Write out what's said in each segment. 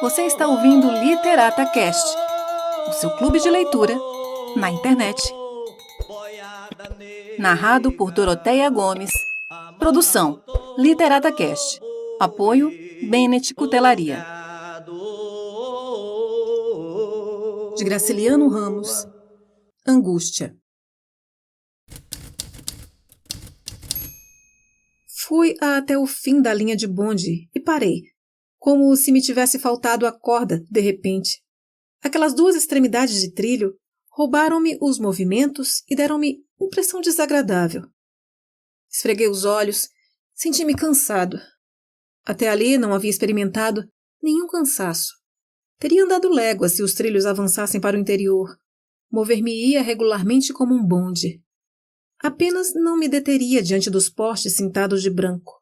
Você está ouvindo Literata Cast, o seu clube de leitura na internet. Narrado por Doroteia Gomes. Produção Literata Cast. Apoio Bennett Cutelaria. De Graciliano Ramos. Angústia. Fui até o fim da linha de bonde e parei, como se me tivesse faltado a corda, de repente. Aquelas duas extremidades de trilho roubaram-me os movimentos e deram-me impressão desagradável. Esfreguei os olhos, senti-me cansado. Até ali não havia experimentado nenhum cansaço. Teria andado léguas se os trilhos avançassem para o interior. Mover-me-ia regularmente como um bonde. Apenas não me deteria diante dos postes cintados de branco.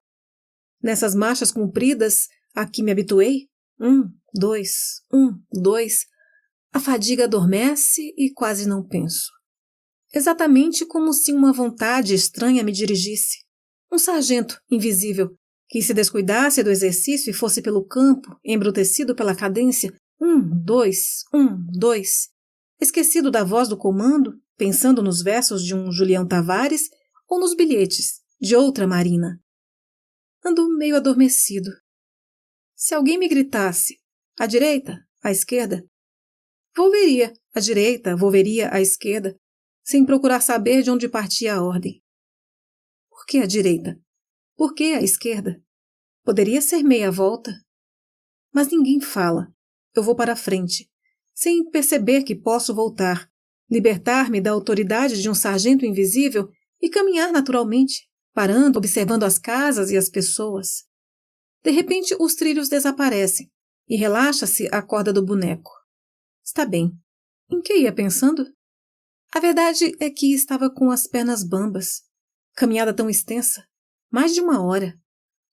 Nessas marchas compridas a que me habituei, 1, 2, 1, 2, a fadiga adormece e quase não penso. Exatamente como se uma vontade estranha me dirigisse. Um sargento invisível que se descuidasse do exercício e fosse pelo campo, embrutecido pela cadência 1, 2, 1, 2, esquecido da voz do comando, pensando nos versos de um Julião Tavares ou nos bilhetes de outra Marina. Ando meio adormecido. Se alguém me gritasse, à direita, à esquerda, volveria à direita, volveria à esquerda, sem procurar saber de onde partia a ordem. Por que à direita? Por que à esquerda? Poderia ser meia volta. Mas ninguém fala. Eu vou para a frente, sem perceber que posso voltar, libertar-me da autoridade de um sargento invisível e caminhar naturalmente, parando, observando as casas e as pessoas. De repente, os trilhos desaparecem e relaxa-se a corda do boneco. Está bem. Em que ia pensando? A verdade é que estava com as pernas bambas. Caminhada tão extensa. Mais de 1 hora.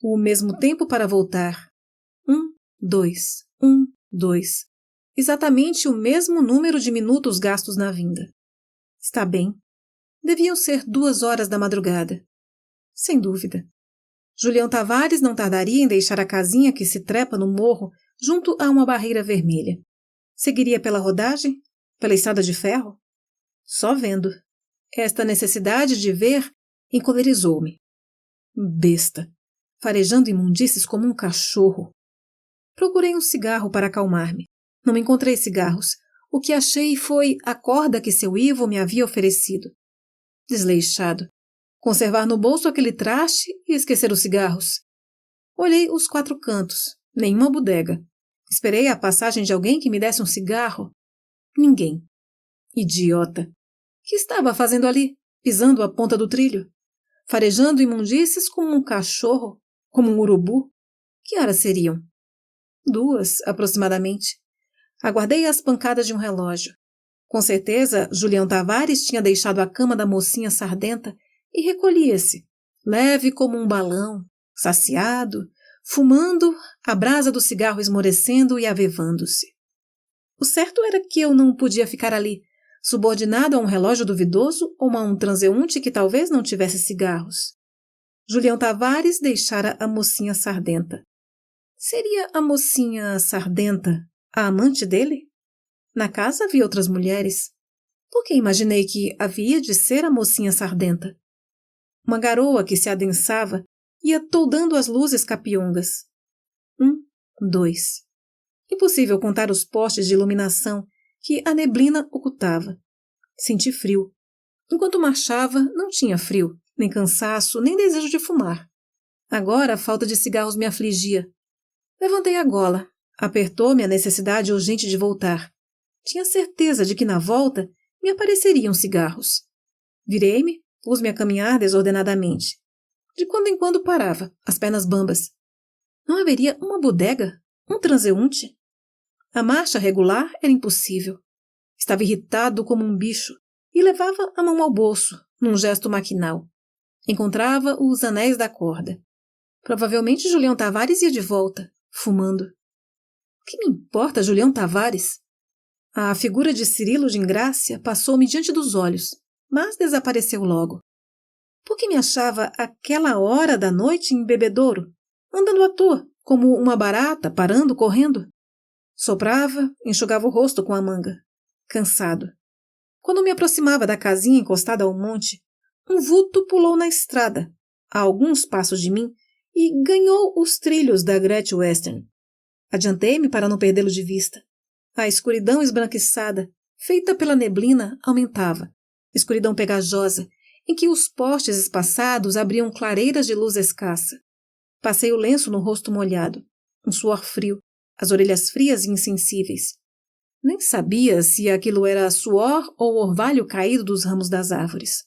O mesmo tempo para voltar. 1, 2, 1, 2. Exatamente o mesmo número de minutos gastos na vinda. Está bem. Deviam ser 2 horas da madrugada. Sem dúvida. Julião Tavares não tardaria em deixar a casinha que se trepa no morro junto a uma barreira vermelha. Seguiria pela rodagem? Pela estrada de ferro? Só vendo. Esta necessidade de ver encolerizou-me. Besta. Farejando imundícies como um cachorro. Procurei um cigarro para acalmar-me. Não encontrei cigarros. O que achei foi a corda que seu Ivo me havia oferecido. Desleixado. Conservar no bolso aquele traste e esquecer os cigarros. Olhei os 4 cantos. Nenhuma bodega. Esperei a passagem de alguém que me desse um cigarro. Ninguém. Idiota. Que estava fazendo ali, pisando a ponta do trilho? Farejando imundícies como um cachorro, como um urubu? Que horas seriam? 2, aproximadamente. Aguardei as pancadas de um relógio. Com certeza, Julião Tavares tinha deixado a cama da mocinha sardenta e recolhia-se, leve como um balão, saciado, fumando, a brasa do cigarro esmorecendo e avevando-se. O certo era que eu não podia ficar ali, subordinado a um relógio duvidoso ou a um transeunte que talvez não tivesse cigarros. Julião Tavares deixara a mocinha sardenta. Seria a mocinha sardenta a amante dele? Na casa havia outras mulheres. Por que imaginei que havia de ser a mocinha sardenta? Uma garoa que se adensava ia toldando as luzes capiongas. 1, 2. Impossível contar os postes de iluminação que a neblina ocultava. Senti frio. Enquanto marchava, não tinha frio, nem cansaço, nem desejo de fumar. Agora a falta de cigarros me afligia. Levantei a gola. Apertou-me a necessidade urgente de voltar. Tinha certeza de que na volta me apareceriam cigarros. Virei-me, pus-me a caminhar desordenadamente. De quando em quando parava, as pernas bambas. Não haveria uma bodega? Um transeunte? A marcha regular era impossível. Estava irritado como um bicho e levava a mão ao bolso, num gesto maquinal. Encontrava os anéis da corda. Provavelmente Julião Tavares ia de volta, fumando. O que me importa Julião Tavares? A figura de Cirilo de Ingrácia passou-me diante dos olhos, mas desapareceu logo. Por que me achava àquela hora da noite em bebedouro, andando à toa, como uma barata, parando, correndo? Soprava, enxugava o rosto com a manga. Cansado. Quando me aproximava da casinha encostada ao monte, um vulto pulou na estrada, a alguns passos de mim, e ganhou os trilhos da Great Western. Adiantei-me para não perdê-lo de vista. A escuridão esbranquiçada, feita pela neblina, aumentava. Escuridão pegajosa, em que os postes espaçados abriam clareiras de luz escassa. Passei o lenço no rosto molhado, um suor frio, as orelhas frias e insensíveis. Nem sabia se aquilo era suor ou orvalho caído dos ramos das árvores.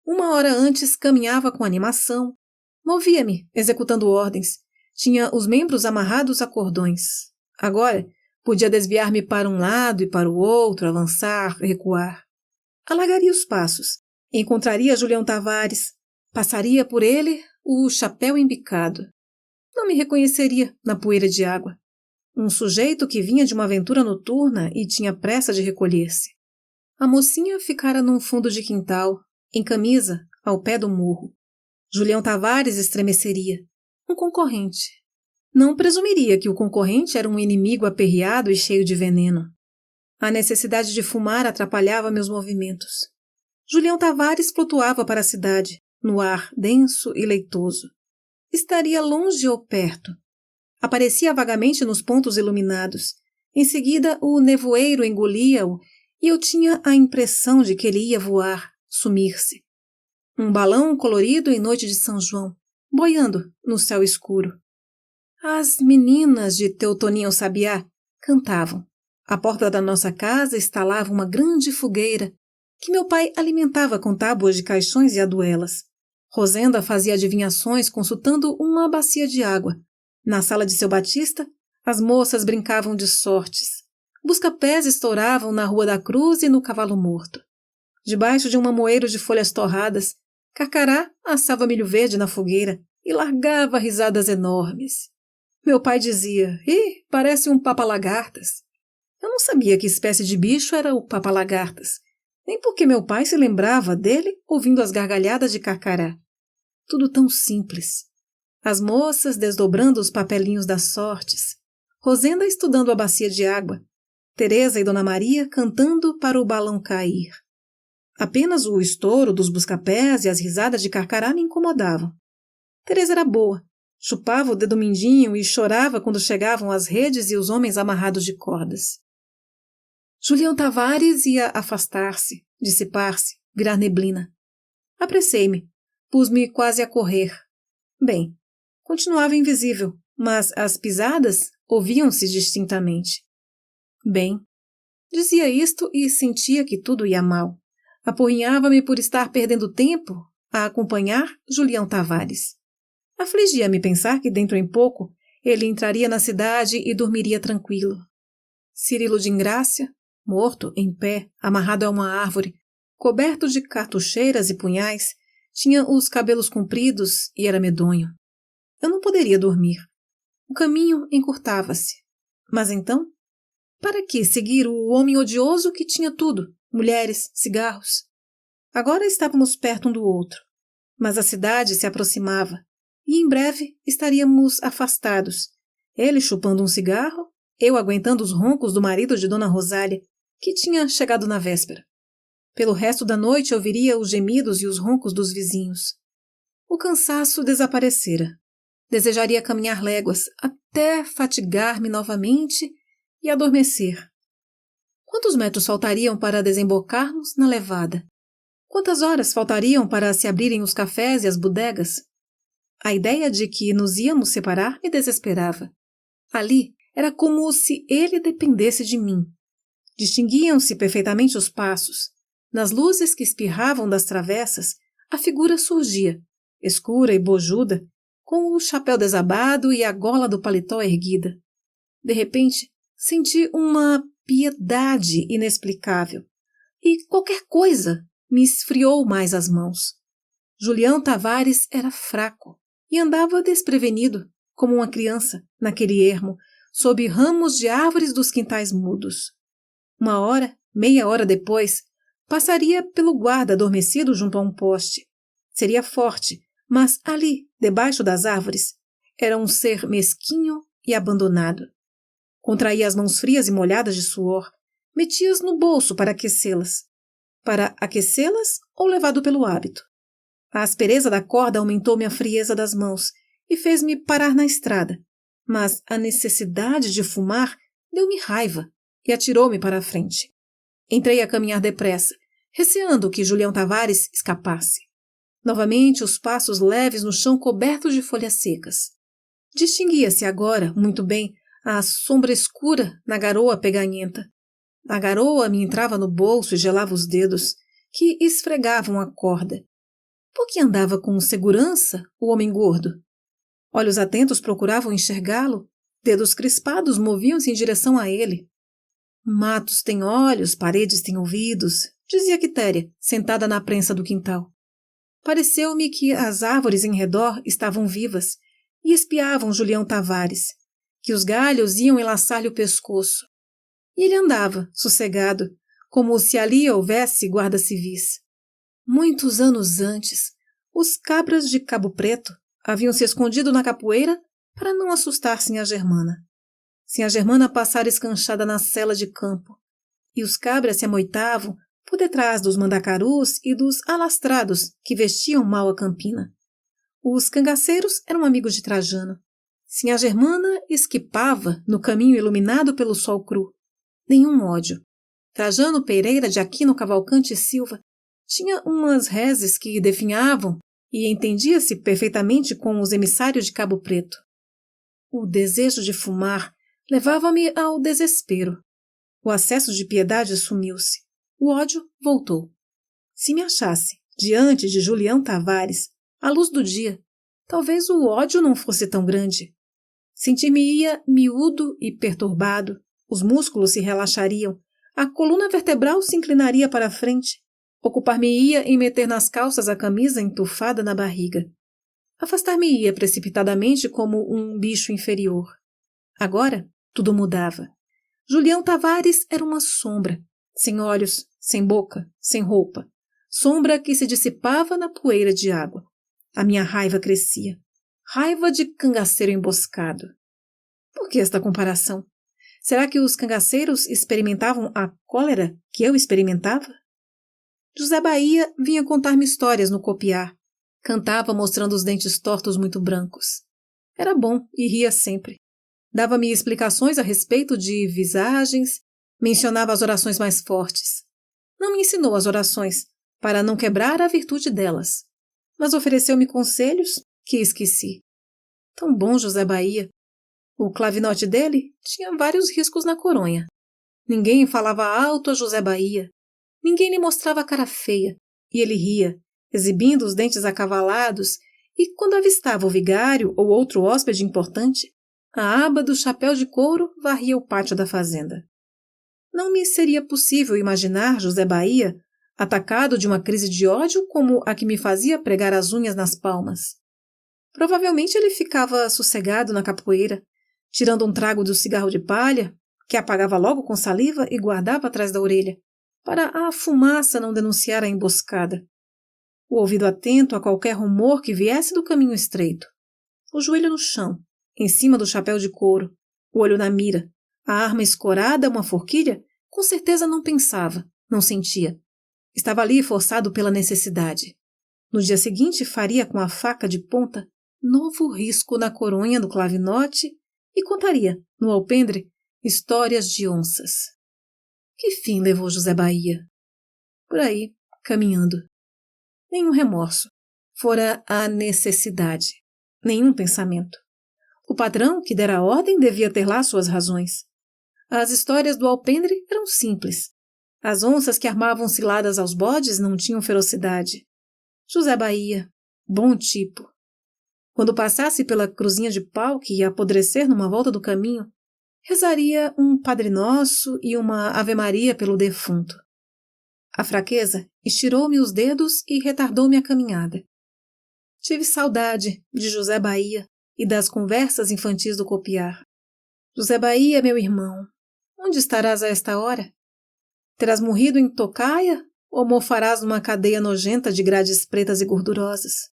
Uma hora antes caminhava com animação, movia-me, executando ordens. Tinha os membros amarrados a cordões. Agora, podia desviar-me para um lado e para o outro, avançar, recuar. Alargaria os passos, encontraria Julião Tavares, passaria por ele o chapéu embicado. Não me reconheceria na poeira de água. Um sujeito que vinha de uma aventura noturna e tinha pressa de recolher-se. A mocinha ficara num fundo de quintal, em camisa, ao pé do morro. Julião Tavares estremeceria. Um concorrente. Não presumiria que o concorrente era um inimigo aperreado e cheio de veneno. A necessidade de fumar atrapalhava meus movimentos. Julião Tavares flutuava para a cidade, no ar denso e leitoso. Estaria longe ou perto. Aparecia vagamente nos pontos iluminados. Em seguida, o nevoeiro engolia-o e eu tinha a impressão de que ele ia voar, sumir-se. Um balão colorido em noite de São João, boiando no céu escuro. As meninas de Teotoninho Sabiá cantavam. À porta da nossa casa estalava uma grande fogueira que meu pai alimentava com tábuas de caixões e aduelas. Rosenda fazia adivinhações consultando uma bacia de água. Na sala de seu Batista, as moças brincavam de sortes. Busca-pés estouravam na Rua da Cruz e no Cavalo Morto. Debaixo de um mamoeiro de folhas torradas, Carcará assava milho verde na fogueira e largava risadas enormes. Meu pai dizia, parece um papa-lagartas. Eu não sabia que espécie de bicho era o papa-lagartas, nem porque meu pai se lembrava dele ouvindo as gargalhadas de Carcará. Tudo tão simples. As moças desdobrando os papelinhos das sortes, Rosenda estudando a bacia de água, Teresa e Dona Maria cantando para o balão cair. Apenas o estouro dos busca-pés e as risadas de Carcará me incomodavam. Teresa era boa, chupava o dedo mindinho e chorava quando chegavam as redes e os homens amarrados de cordas. Julião Tavares ia afastar-se, dissipar-se, virar neblina. Apressei-me, pus-me quase a correr. Bem, continuava invisível, mas as pisadas ouviam-se distintamente. Bem, dizia isto e sentia que tudo ia mal. Aporrinhava-me por estar perdendo tempo a acompanhar Julião Tavares. Afligia-me pensar que dentro em pouco ele entraria na cidade e dormiria tranquilo. Cirilo de Ingrácia, morto, em pé, amarrado a uma árvore, coberto de cartucheiras e punhais, tinha os cabelos compridos e era medonho. Eu não poderia dormir. O caminho encurtava-se. Mas então, para que seguir o homem odioso que tinha tudo, mulheres, cigarros? Agora estávamos perto um do outro, mas a cidade se aproximava e em breve estaríamos afastados, ele chupando um cigarro, eu aguentando os roncos do marido de Dona Rosália, que tinha chegado na véspera. Pelo resto da noite ouviria os gemidos e os roncos dos vizinhos. O cansaço desaparecera. Desejaria caminhar léguas até fatigar-me novamente e adormecer. Quantos metros faltariam para desembocarmos na levada? Quantas horas faltariam para se abrirem os cafés e as bodegas? A ideia de que nos íamos separar me desesperava. Ali era como se ele dependesse de mim. Distinguiam-se perfeitamente os passos. Nas luzes que espirravam das travessas, a figura surgia, escura e bojuda, com o chapéu desabado e a gola do paletó erguida. De repente, senti uma piedade inexplicável. E qualquer coisa me esfriou mais as mãos. Julião Tavares era fraco e andava desprevenido, como uma criança, naquele ermo, sob ramos de árvores dos quintais mudos. Uma hora, meia hora depois, passaria pelo guarda adormecido junto a um poste. Seria forte, mas ali, debaixo das árvores, era um ser mesquinho e abandonado. Contraía as mãos frias e molhadas de suor, metia-as no bolso para aquecê-las. Para aquecê-las ou levado pelo hábito. A aspereza da corda aumentou-me a frieza das mãos e fez-me parar na estrada, mas a necessidade de fumar deu-me raiva e atirou-me para a frente. Entrei a caminhar depressa, receando que Julião Tavares escapasse. Novamente os passos leves no chão cobertos de folhas secas. Distinguia-se agora, muito bem, a sombra escura na garoa peganhenta. A garoa me entrava no bolso e gelava os dedos, que esfregavam a corda. Por que andava com segurança o homem gordo? Olhos atentos procuravam enxergá-lo, dedos crispados moviam-se em direção a ele. Matos têm olhos, paredes têm ouvidos, dizia Quitéria, sentada na prensa do quintal. Pareceu-me que as árvores em redor estavam vivas e espiavam Julião Tavares, que os galhos iam enlaçar-lhe o pescoço. E ele andava, sossegado, como se ali houvesse guardas civis. Muitos anos antes, os cabras de Cabo Preto haviam se escondido na capoeira para não assustar Sinhá Germana. Sinhá Germana passara escanchada na cela de campo, e os cabras se amoitavam por detrás dos mandacarus e dos alastrados que vestiam mal a campina. Os cangaceiros eram amigos de Trajano. Sinhá Germana esquipava no caminho iluminado pelo sol cru. Nenhum ódio. Trajano Pereira de Aquino Cavalcante e Silva tinha umas reses que definhavam e entendia-se perfeitamente com os emissários de Cabo Preto. O desejo de fumar levava-me ao desespero. O acesso de piedade sumiu-se. O ódio voltou. Se me achasse diante de Julião Tavares, à luz do dia, talvez o ódio não fosse tão grande. Sentir-me-ia miúdo e perturbado, os músculos se relaxariam, a coluna vertebral se inclinaria para a frente, ocupar-me-ia em meter nas calças a camisa entufada na barriga. Afastar-me-ia precipitadamente como um bicho inferior. Agora, tudo mudava. Julião Tavares era uma sombra, sem olhos, sem boca, sem roupa. Sombra que se dissipava na poeira de água. A minha raiva crescia. Raiva de cangaceiro emboscado. Por que esta comparação? Será que os cangaceiros experimentavam a cólera que eu experimentava? José Bahia vinha contar-me histórias no copiar. Cantava mostrando os dentes tortos muito brancos. Era bom e ria sempre. Dava-me explicações a respeito de visagens, mencionava as orações mais fortes. Não me ensinou as orações, para não quebrar a virtude delas, mas ofereceu-me conselhos que esqueci. Tão bom José Bahia. O clavinote dele tinha vários riscos na coronha. Ninguém falava alto a José Bahia. Ninguém lhe mostrava a cara feia, e ele ria, exibindo os dentes acavalados, e quando avistava o vigário ou outro hóspede importante, a aba do chapéu de couro varria o pátio da fazenda. Não me seria possível imaginar José Bahia atacado de uma crise de ódio como a que me fazia pregar as unhas nas palmas. Provavelmente ele ficava sossegado na capoeira, tirando um trago do cigarro de palha, que apagava logo com saliva e guardava atrás da orelha, para a fumaça não denunciar a emboscada. O ouvido atento a qualquer rumor que viesse do caminho estreito. O joelho no chão, em cima do chapéu de couro, o olho na mira, a arma escorada, uma forquilha, com certeza não pensava, não sentia. Estava ali forçado pela necessidade. No dia seguinte faria com a faca de ponta novo risco na coronha do clavinote e contaria, no alpendre, histórias de onças. Que fim levou José Bahia? Por aí, caminhando. Nenhum remorso. Fora a necessidade. Nenhum pensamento. O patrão que dera a ordem devia ter lá suas razões. As histórias do alpendre eram simples. As onças que armavam ciladas aos bodes não tinham ferocidade. José Bahia, bom tipo. Quando passasse pela cruzinha de pau que ia apodrecer numa volta do caminho, rezaria um Padre Nosso e uma Ave-Maria pelo defunto. A fraqueza estirou-me os dedos e retardou-me a caminhada. Tive saudade de José Bahia e das conversas infantis do copiar. José Bahia, meu irmão, onde estarás a esta hora? Terás morrido em tocaia ou mofarás numa cadeia nojenta de grades pretas e gordurosas?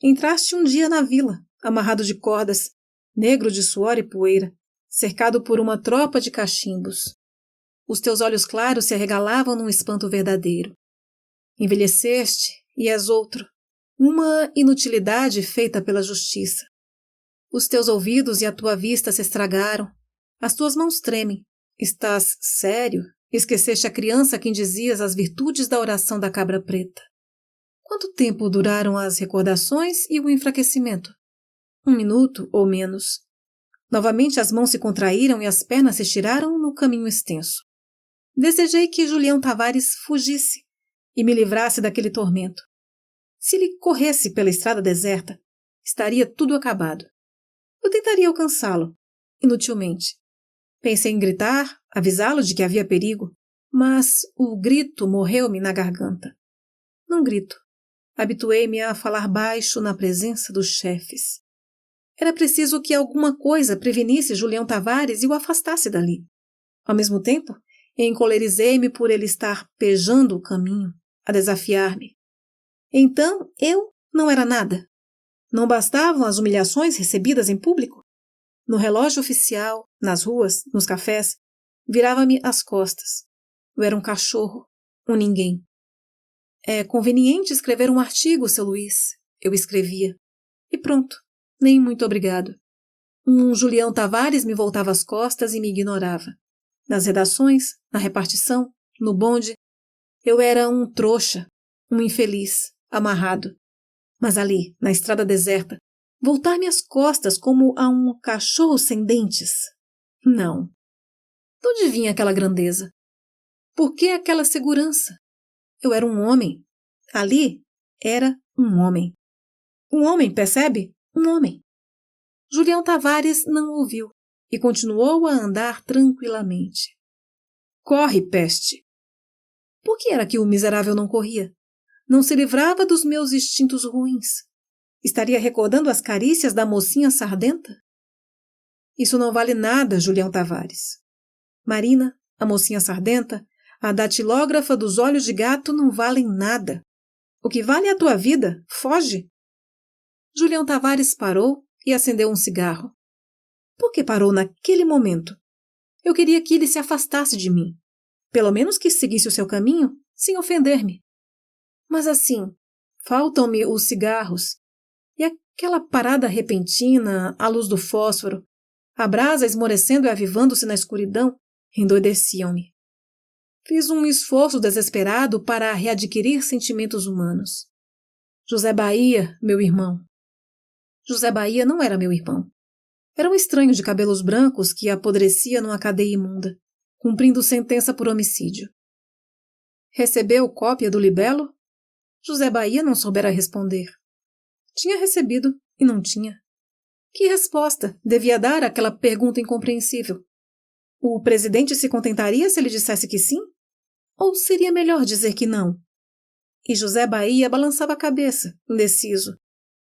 Entraste um dia na vila, amarrado de cordas, negro de suor e poeira, cercado por uma tropa de cachimbos. Os teus olhos claros se arregalavam num espanto verdadeiro. Envelheceste e és outro, uma inutilidade feita pela justiça. Os teus ouvidos e a tua vista se estragaram, as tuas mãos tremem. Estás sério? Esqueceste a criança a quem dizias as virtudes da oração da cabra preta. Quanto tempo duraram as recordações e o enfraquecimento? 1 minuto ou menos. Novamente as mãos se contraíram e as pernas se estiraram no caminho extenso. Desejei que Julião Tavares fugisse e me livrasse daquele tormento. Se ele corresse pela estrada deserta, estaria tudo acabado. Eu tentaria alcançá-lo, inutilmente. Pensei em gritar, avisá-lo de que havia perigo, mas o grito morreu-me na garganta. Não grito. Habituei-me a falar baixo na presença dos chefes. Era preciso que alguma coisa prevenisse Julião Tavares e o afastasse dali. Ao mesmo tempo, encolerizei-me por ele estar pejando o caminho, a desafiar-me. Então, eu não era nada. Não bastavam as humilhações recebidas em público? No relógio oficial, nas ruas, nos cafés, virava-me as costas. Eu era um cachorro, um ninguém. É conveniente escrever um artigo, seu Luís. Eu escrevia. E pronto, nem muito obrigado. Um Julião Tavares me voltava as costas e me ignorava. Nas redações, na repartição, no bonde, eu era um trouxa, um infeliz, amarrado. Mas ali, na estrada deserta, voltar-me as costas como a um cachorro sem dentes? Não. De onde vinha aquela grandeza? Por que aquela segurança? Eu era um homem. Ali era um homem. Um homem, percebe? Um homem. Julião Tavares não ouviu e continuou a andar tranquilamente. Corre, peste! Por que era que o miserável não corria? Não se livrava dos meus instintos ruins. Estaria recordando as carícias da mocinha sardenta? Isso não vale nada, Julião Tavares. Marina, a mocinha sardenta, a datilógrafa dos olhos de gato não valem nada. O que vale é a tua vida. Foge! Julião Tavares parou e acendeu um cigarro. Por que parou naquele momento? Eu queria que ele se afastasse de mim. Pelo menos que seguisse o seu caminho, sem ofender-me. Mas assim, faltam-me os cigarros. E aquela parada repentina, à luz do fósforo, a brasa esmorecendo e avivando-se na escuridão, endoideciam-me. Fiz um esforço desesperado para readquirir sentimentos humanos. José Bahia, meu irmão. José Bahia não era meu irmão. Era um estranho de cabelos brancos que apodrecia numa cadeia imunda, cumprindo sentença por homicídio. Recebeu cópia do libelo? José Bahia não soubera responder. Tinha recebido e não tinha. Que resposta devia dar àquela pergunta incompreensível? O presidente se contentaria se ele dissesse que sim? Ou seria melhor dizer que não? E José Bahia balançava a cabeça, indeciso.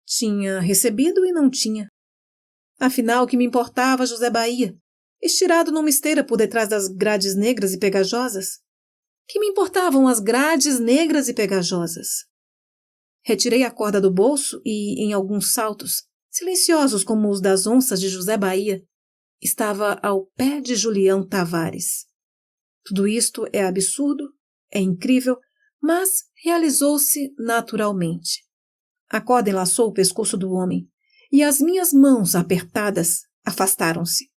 Tinha recebido e não tinha. Afinal, o que me importava José Bahia, estirado numa esteira por detrás das grades negras e pegajosas? Que me importavam as grades negras e pegajosas? Retirei a corda do bolso e, em alguns saltos, silenciosos como os das onças de José Bahia, estava ao pé de Julião Tavares. Tudo isto é absurdo, é incrível, mas realizou-se naturalmente. A corda enlaçou o pescoço do homem e as minhas mãos apertadas afastaram-se.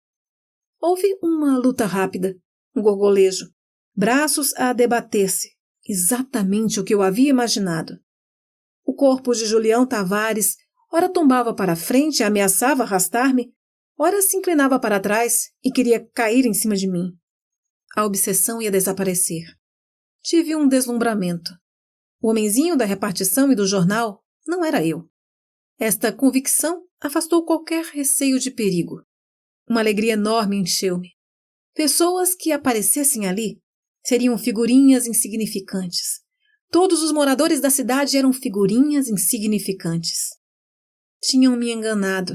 Houve uma luta rápida, um gorgolejo, braços a debater-se, exatamente o que eu havia imaginado. O corpo de Julião Tavares ora tombava para a frente e ameaçava arrastar-me, ora se inclinava para trás e queria cair em cima de mim. A obsessão ia desaparecer. Tive um deslumbramento. O homenzinho da repartição e do jornal não era eu. Esta convicção afastou qualquer receio de perigo. Uma alegria enorme encheu-me. Pessoas que aparecessem ali seriam figurinhas insignificantes. Todos os moradores da cidade eram figurinhas insignificantes. Tinham me enganado.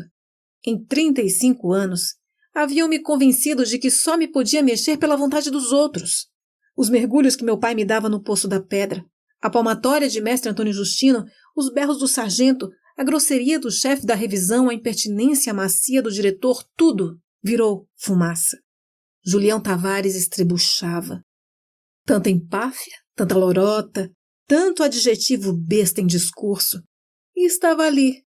Em 35 anos, haviam me convencido de que só me podia mexer pela vontade dos outros. Os mergulhos que meu pai me dava no Poço da Pedra, a palmatória de mestre Antônio Justino, os berros do sargento, a grosseria do chefe da revisão, a impertinência macia do diretor, tudo virou fumaça. Julião Tavares estrebuchava. Tanta empáfia, tanta lorota, tanto adjetivo besta em discurso. E estava ali,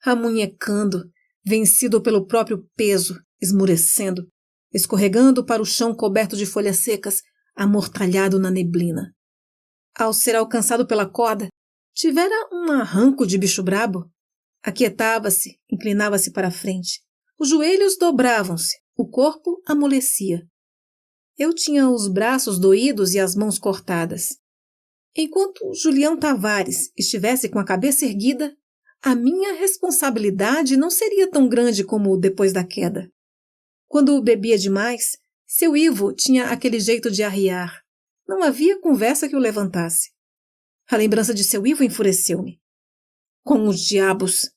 amunhecando, vencido pelo próprio peso, esmurecendo, escorregando para o chão coberto de folhas secas, amortalhado na neblina. Ao ser alcançado pela corda, tivera um arranco de bicho brabo. Aquietava-se, inclinava-se para a frente. Os joelhos dobravam-se, o corpo amolecia. Eu tinha os braços doídos e as mãos cortadas. Enquanto Julião Tavares estivesse com a cabeça erguida, a minha responsabilidade não seria tão grande como depois da queda. Quando bebia demais, seu Ivo tinha aquele jeito de arriar. Não havia conversa que o levantasse. A lembrança de seu Ivo enfureceu-me. Com os diabos!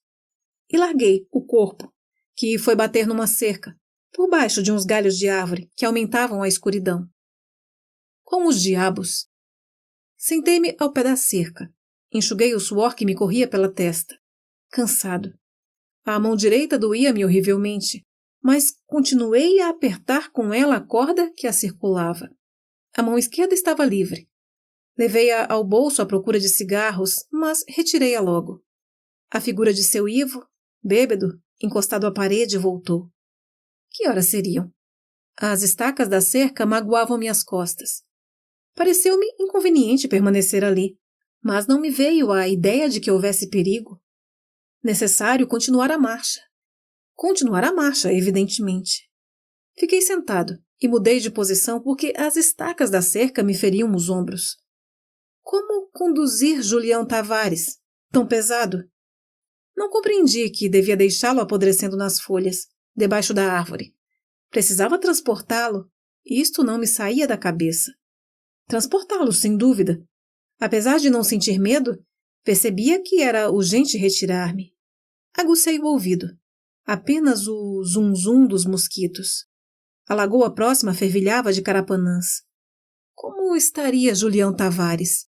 E larguei o corpo, que foi bater numa cerca, por baixo de uns galhos de árvore que aumentavam a escuridão. Com os diabos! Sentei-me ao pé da cerca. Enxuguei o suor que me corria pela testa. Cansado. A mão direita doía-me horrivelmente, mas continuei a apertar com ela a corda que a circulava. A mão esquerda estava livre. Levei-a ao bolso à procura de cigarros, mas retirei-a logo. A figura de seu Ivo, bêbado, encostado à parede, voltou. Que horas seriam? As estacas da cerca magoavam-me as costas. Pareceu-me inconveniente permanecer ali, mas não me veio a ideia de que houvesse perigo. Necessário continuar a marcha. Continuar a marcha, evidentemente. Fiquei sentado e mudei de posição porque as estacas da cerca me feriam os ombros. Como conduzir Julião Tavares, tão pesado? Não compreendi que devia deixá-lo apodrecendo nas folhas, debaixo da árvore. Precisava transportá-lo, e isto não me saía da cabeça. Transportá-lo, sem dúvida. Apesar de não sentir medo, percebia que era urgente retirar-me. Agucei o ouvido. Apenas o zum-zum dos mosquitos. A lagoa próxima fervilhava de carapanãs. Como estaria Julião Tavares?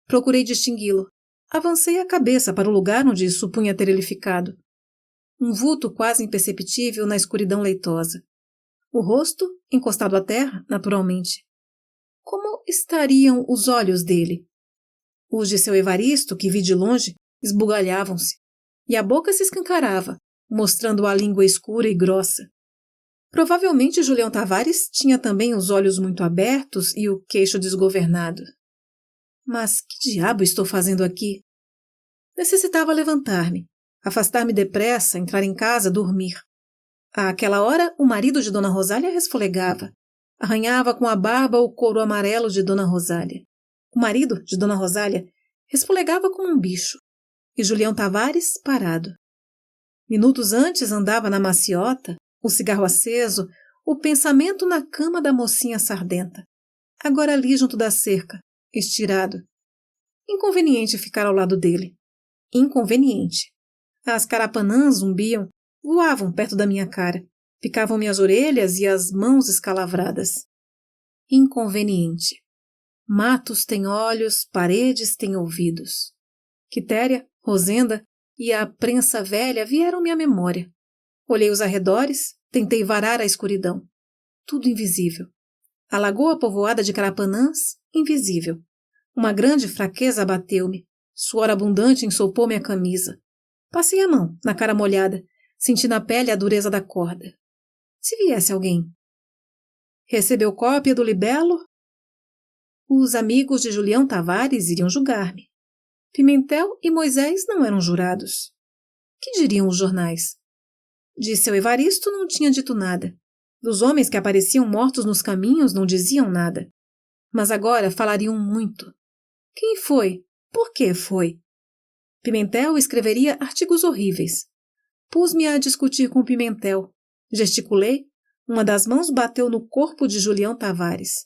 Procurei distingui-lo. Avancei a cabeça para o lugar onde supunha ter ele ficado. Um vulto quase imperceptível na escuridão leitosa. O rosto encostado à terra, naturalmente. Como estariam os olhos dele? Os de seu Evaristo, que vi de longe, esbugalhavam-se, e a boca se escancarava, mostrando a língua escura e grossa. Provavelmente Julião Tavares tinha também os olhos muito abertos e o queixo desgovernado. Mas que diabo estou fazendo aqui? Necessitava levantar-me, afastar-me depressa, entrar em casa, dormir. Àquela hora, o marido de Dona Rosália resfolegava. Arranhava com a barba o couro amarelo de Dona Rosália. O marido de Dona Rosália resfolegava como um bicho. E Julião Tavares parado. Minutos antes andava na maciota, o cigarro aceso, o pensamento na cama da mocinha sardenta. Agora ali junto da cerca, estirado. Inconveniente ficar ao lado dele. Inconveniente. As carapanãs zumbiam, voavam perto da minha cara, picavam-me as orelhas e as mãos escalavradas. Inconveniente. Matos têm olhos, paredes têm ouvidos. Quitéria, Rosenda e a prensa velha vieram-me à memória. Olhei os arredores, tentei varar a escuridão. Tudo invisível. A lagoa povoada de carapanãs, invisível. Uma grande fraqueza abateu-me. Suor abundante ensopou-me a camisa. Passei a mão na cara molhada, senti na pele a dureza da corda. Se viesse alguém. Recebeu cópia do libelo? Os amigos de Julião Tavares iriam julgar-me. Pimentel e Moisés não eram jurados. Que diriam os jornais? De seu Evaristo não tinha dito nada. Dos homens que apareciam mortos nos caminhos não diziam nada. Mas agora falariam muito. Quem foi? Por que foi? Pimentel escreveria artigos horríveis. Pus-me a discutir com Pimentel. Gesticulei. Uma das mãos bateu no corpo de Julião Tavares.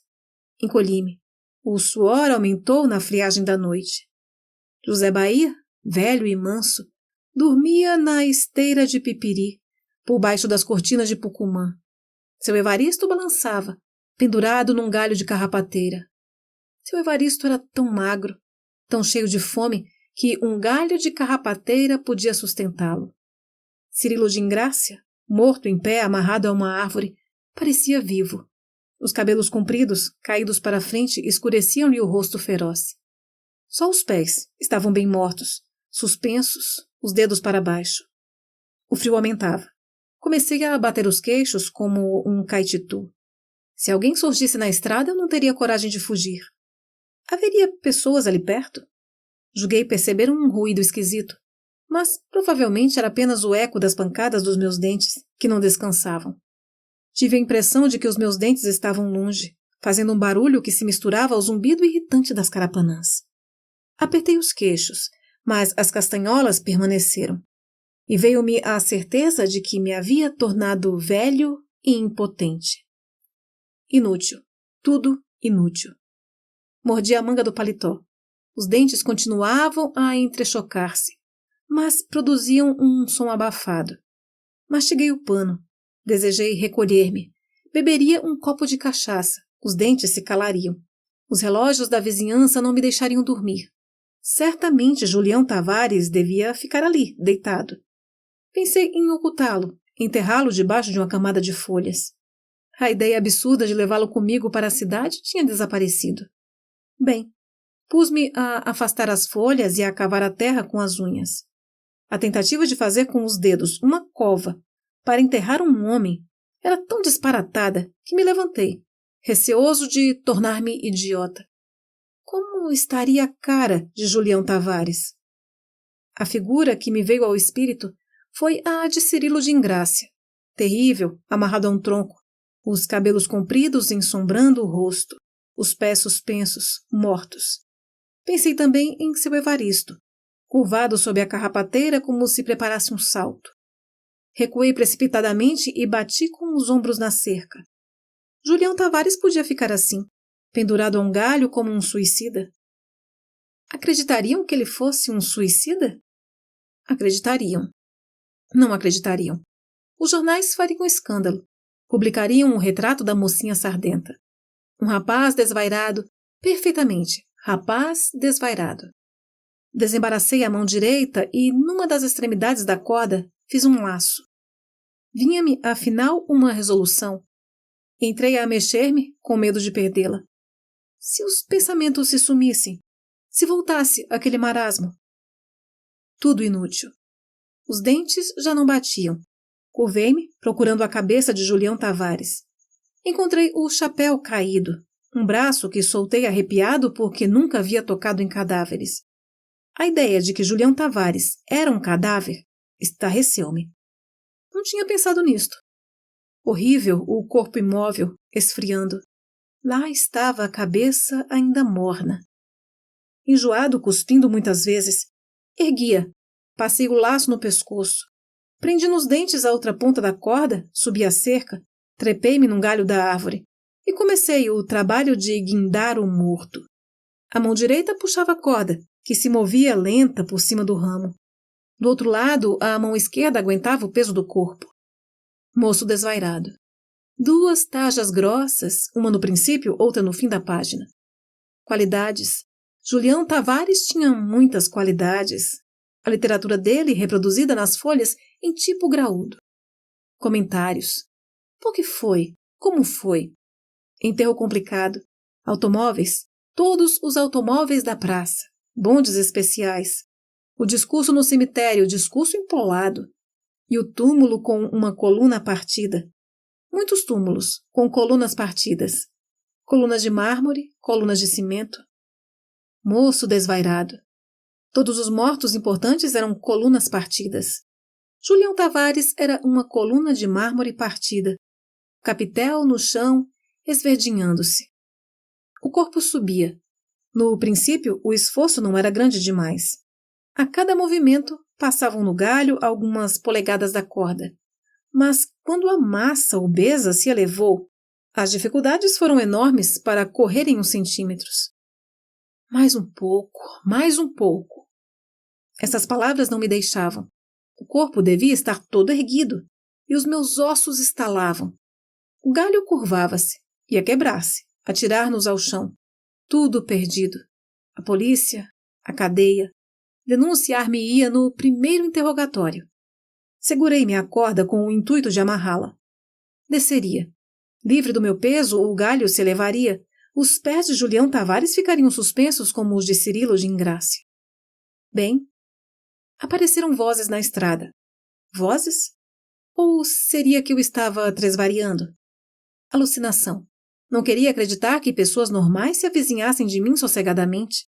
Encolhi-me. O suor aumentou na friagem da noite. José Bahia, velho e manso, dormia na esteira de Pipiri, por baixo das cortinas de Pucumã. Seu Evaristo balançava, pendurado num galho de carrapateira. Seu Evaristo era tão magro, tão cheio de fome, que um galho de carrapateira podia sustentá-lo. Cirilo de Ingrácia, morto em pé, amarrado a uma árvore, parecia vivo. Os cabelos compridos, caídos para a frente, escureciam-lhe o rosto feroz. Só os pés estavam bem mortos, suspensos, os dedos para baixo. O frio aumentava. Comecei a bater os queixos como um caititu. Se alguém surgisse na estrada, eu não teria coragem de fugir. Haveria pessoas ali perto? Julguei perceber um ruído esquisito, mas provavelmente era apenas o eco das pancadas dos meus dentes, que não descansavam. Tive a impressão de que os meus dentes estavam longe, fazendo um barulho que se misturava ao zumbido irritante das carapanãs. Apertei os queixos, mas as castanholas permaneceram. E veio-me a certeza de que me havia tornado velho e impotente. Inútil. Tudo inútil. Mordi a manga do paletó. Os dentes continuavam a entrechocar-se, mas produziam um som abafado. Mastiguei o pano. Desejei recolher-me. Beberia um copo de cachaça. Os dentes se calariam. Os relógios da vizinhança não me deixariam dormir. Certamente Julião Tavares devia ficar ali, deitado. Pensei em ocultá-lo, enterrá-lo debaixo de uma camada de folhas. A ideia absurda de levá-lo comigo para a cidade tinha desaparecido. Bem, pus-me a afastar as folhas e a cavar a terra com as unhas. A tentativa de fazer com os dedos uma cova para enterrar um homem era tão disparatada que me levantei, receoso de tornar-me idiota. Como estaria a cara de Julião Tavares? A figura que me veio ao espírito foi a de Cirilo de Ingrácia, terrível, amarrado a um tronco, os cabelos compridos ensombrando o rosto, os pés suspensos, mortos. Pensei também em seu Evaristo, curvado sob a carrapateira como se preparasse um salto. Recuei precipitadamente e bati com os ombros na cerca. Julião Tavares podia ficar assim, pendurado a um galho como um suicida. Acreditariam que ele fosse um suicida? Acreditariam. Não acreditariam. Os jornais fariam escândalo. Publicariam um retrato da mocinha sardenta. Um rapaz desvairado, perfeitamente, rapaz desvairado. Desembaracei a mão direita e, numa das extremidades da corda, fiz um laço. Vinha-me, afinal, uma resolução. Entrei a mexer-me, com medo de perdê-la. Se os pensamentos se sumissem? Se voltasse aquele marasmo? Tudo inútil. Os dentes já não batiam. Curvei-me, procurando a cabeça de Julião Tavares. Encontrei o chapéu caído, um braço que soltei arrepiado porque nunca havia tocado em cadáveres. A ideia de que Julião Tavares era um cadáver estarreceu-me. Não tinha pensado nisto. Horrível o corpo imóvel, esfriando. Lá estava a cabeça ainda morna. Enjoado, cuspindo muitas vezes, erguia, passei o laço no pescoço, prendi nos dentes a outra ponta da corda, subi a cerca, trepei-me num galho da árvore e comecei o trabalho de guindar o morto. A mão direita puxava a corda, que se movia lenta por cima do ramo. Do outro lado, a mão esquerda aguentava o peso do corpo. Moço desvairado. 2 tajas grossas, uma no princípio, outra no fim da página. Qualidades. Julião Tavares tinha muitas qualidades. A literatura dele reproduzida nas folhas em tipo graúdo. Comentários. Por que foi? Como foi? Enterro complicado. Automóveis. Todos os automóveis da praça. Bondes especiais. O discurso no cemitério, discurso empolado. E o túmulo com uma coluna partida. Muitos túmulos, com colunas partidas. Colunas de mármore, colunas de cimento. Moço desvairado. Todos os mortos importantes eram colunas partidas. Julião Tavares era uma coluna de mármore partida. Capitel no chão, esverdinhando-se. O corpo subia. No princípio, o esforço não era grande demais. A cada movimento, passavam no galho algumas polegadas da corda. Mas quando a massa obesa se elevou, as dificuldades foram enormes para correrem uns centímetros. Mais um pouco, mais um pouco. Essas palavras não me deixavam. O corpo devia estar todo erguido, e os meus ossos estalavam. O galho curvava-se, ia quebrar-se, atirar-nos ao chão. Tudo perdido. A polícia, a cadeia. Denunciar-me-ia no primeiro interrogatório. Segurei-me à corda com o intuito de amarrá-la. Desceria. Livre do meu peso, o galho se elevaria. Os pés de Julião Tavares ficariam suspensos como os de Cirilo de Ingrácia. Bem, apareceram vozes na estrada. Vozes? Ou seria que eu estava tresvariando? Alucinação. Não queria acreditar que pessoas normais se avizinhassem de mim sossegadamente.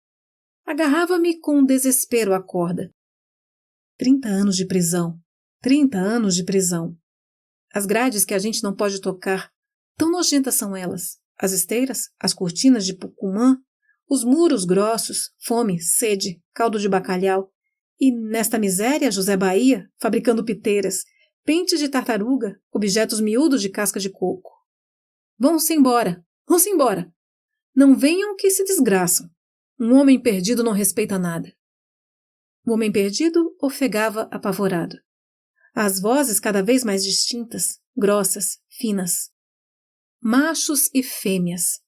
Agarrava-me com desespero à corda. 30 anos de prisão. 30 anos de prisão. As grades que a gente não pode tocar, tão nojentas são elas. As esteiras, as cortinas de pucumã, os muros grossos, fome, sede, caldo de bacalhau. E, nesta miséria, José Bahia, fabricando piteiras, pentes de tartaruga, objetos miúdos de casca de coco. Vão-se embora, vão-se embora. Não venham que se desgraçam. Um homem perdido não respeita nada. O homem perdido ofegava apavorado. As vozes cada vez mais distintas, grossas, finas. Machos e fêmeas.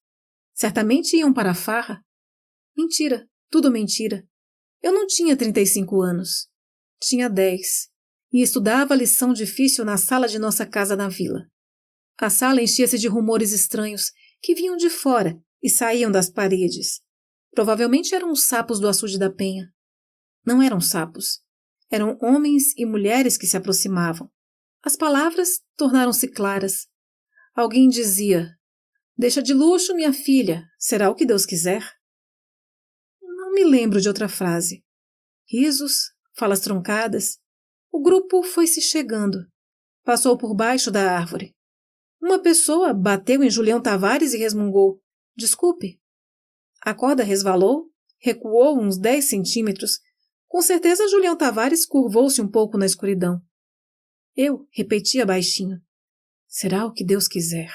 Certamente iam para a farra. Mentira, tudo mentira. Eu não tinha 35 anos. Tinha 10. E estudava a lição difícil na sala de nossa casa na vila. A sala enchia-se de rumores estranhos que vinham de fora e saíam das paredes. Provavelmente eram os sapos do açude da penha. Não eram sapos. Eram homens e mulheres que se aproximavam. As palavras tornaram-se claras. Alguém dizia: "Deixa de luxo, minha filha. Será o que Deus quiser." Não me lembro de outra frase. Risos, falas truncadas. O grupo foi se chegando. Passou por baixo da árvore. Uma pessoa bateu em Julião Tavares e resmungou: "Desculpe." A corda resvalou, recuou uns 10 centímetros. Com certeza Julião Tavares curvou-se um pouco na escuridão. Eu repetia baixinho: "Será o que Deus quiser."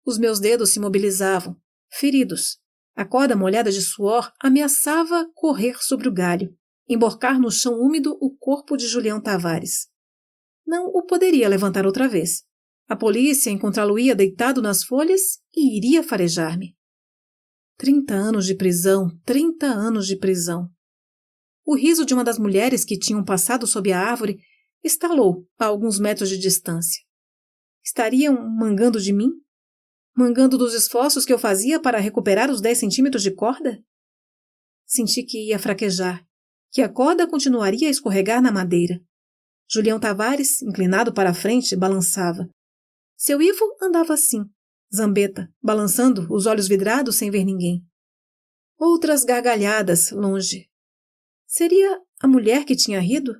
Os meus dedos se mobilizavam, feridos. A corda molhada de suor ameaçava correr sobre o galho, emborcar no chão úmido o corpo de Julião Tavares. Não o poderia levantar outra vez. A polícia encontrá-lo-ia deitado nas folhas e iria farejar-me. 30 anos de prisão, 30 anos de prisão. O riso de uma das mulheres que tinham passado sob a árvore estalou a alguns metros de distância. Estariam mangando de mim? Mangando dos esforços que eu fazia para recuperar os 10 centímetros de corda? Senti que ia fraquejar, que a corda continuaria a escorregar na madeira. Julião Tavares, inclinado para a frente, balançava. Seu Ivo andava assim, zambeta, balançando os olhos vidrados sem ver ninguém. Outras gargalhadas, longe. Seria a mulher que tinha rido?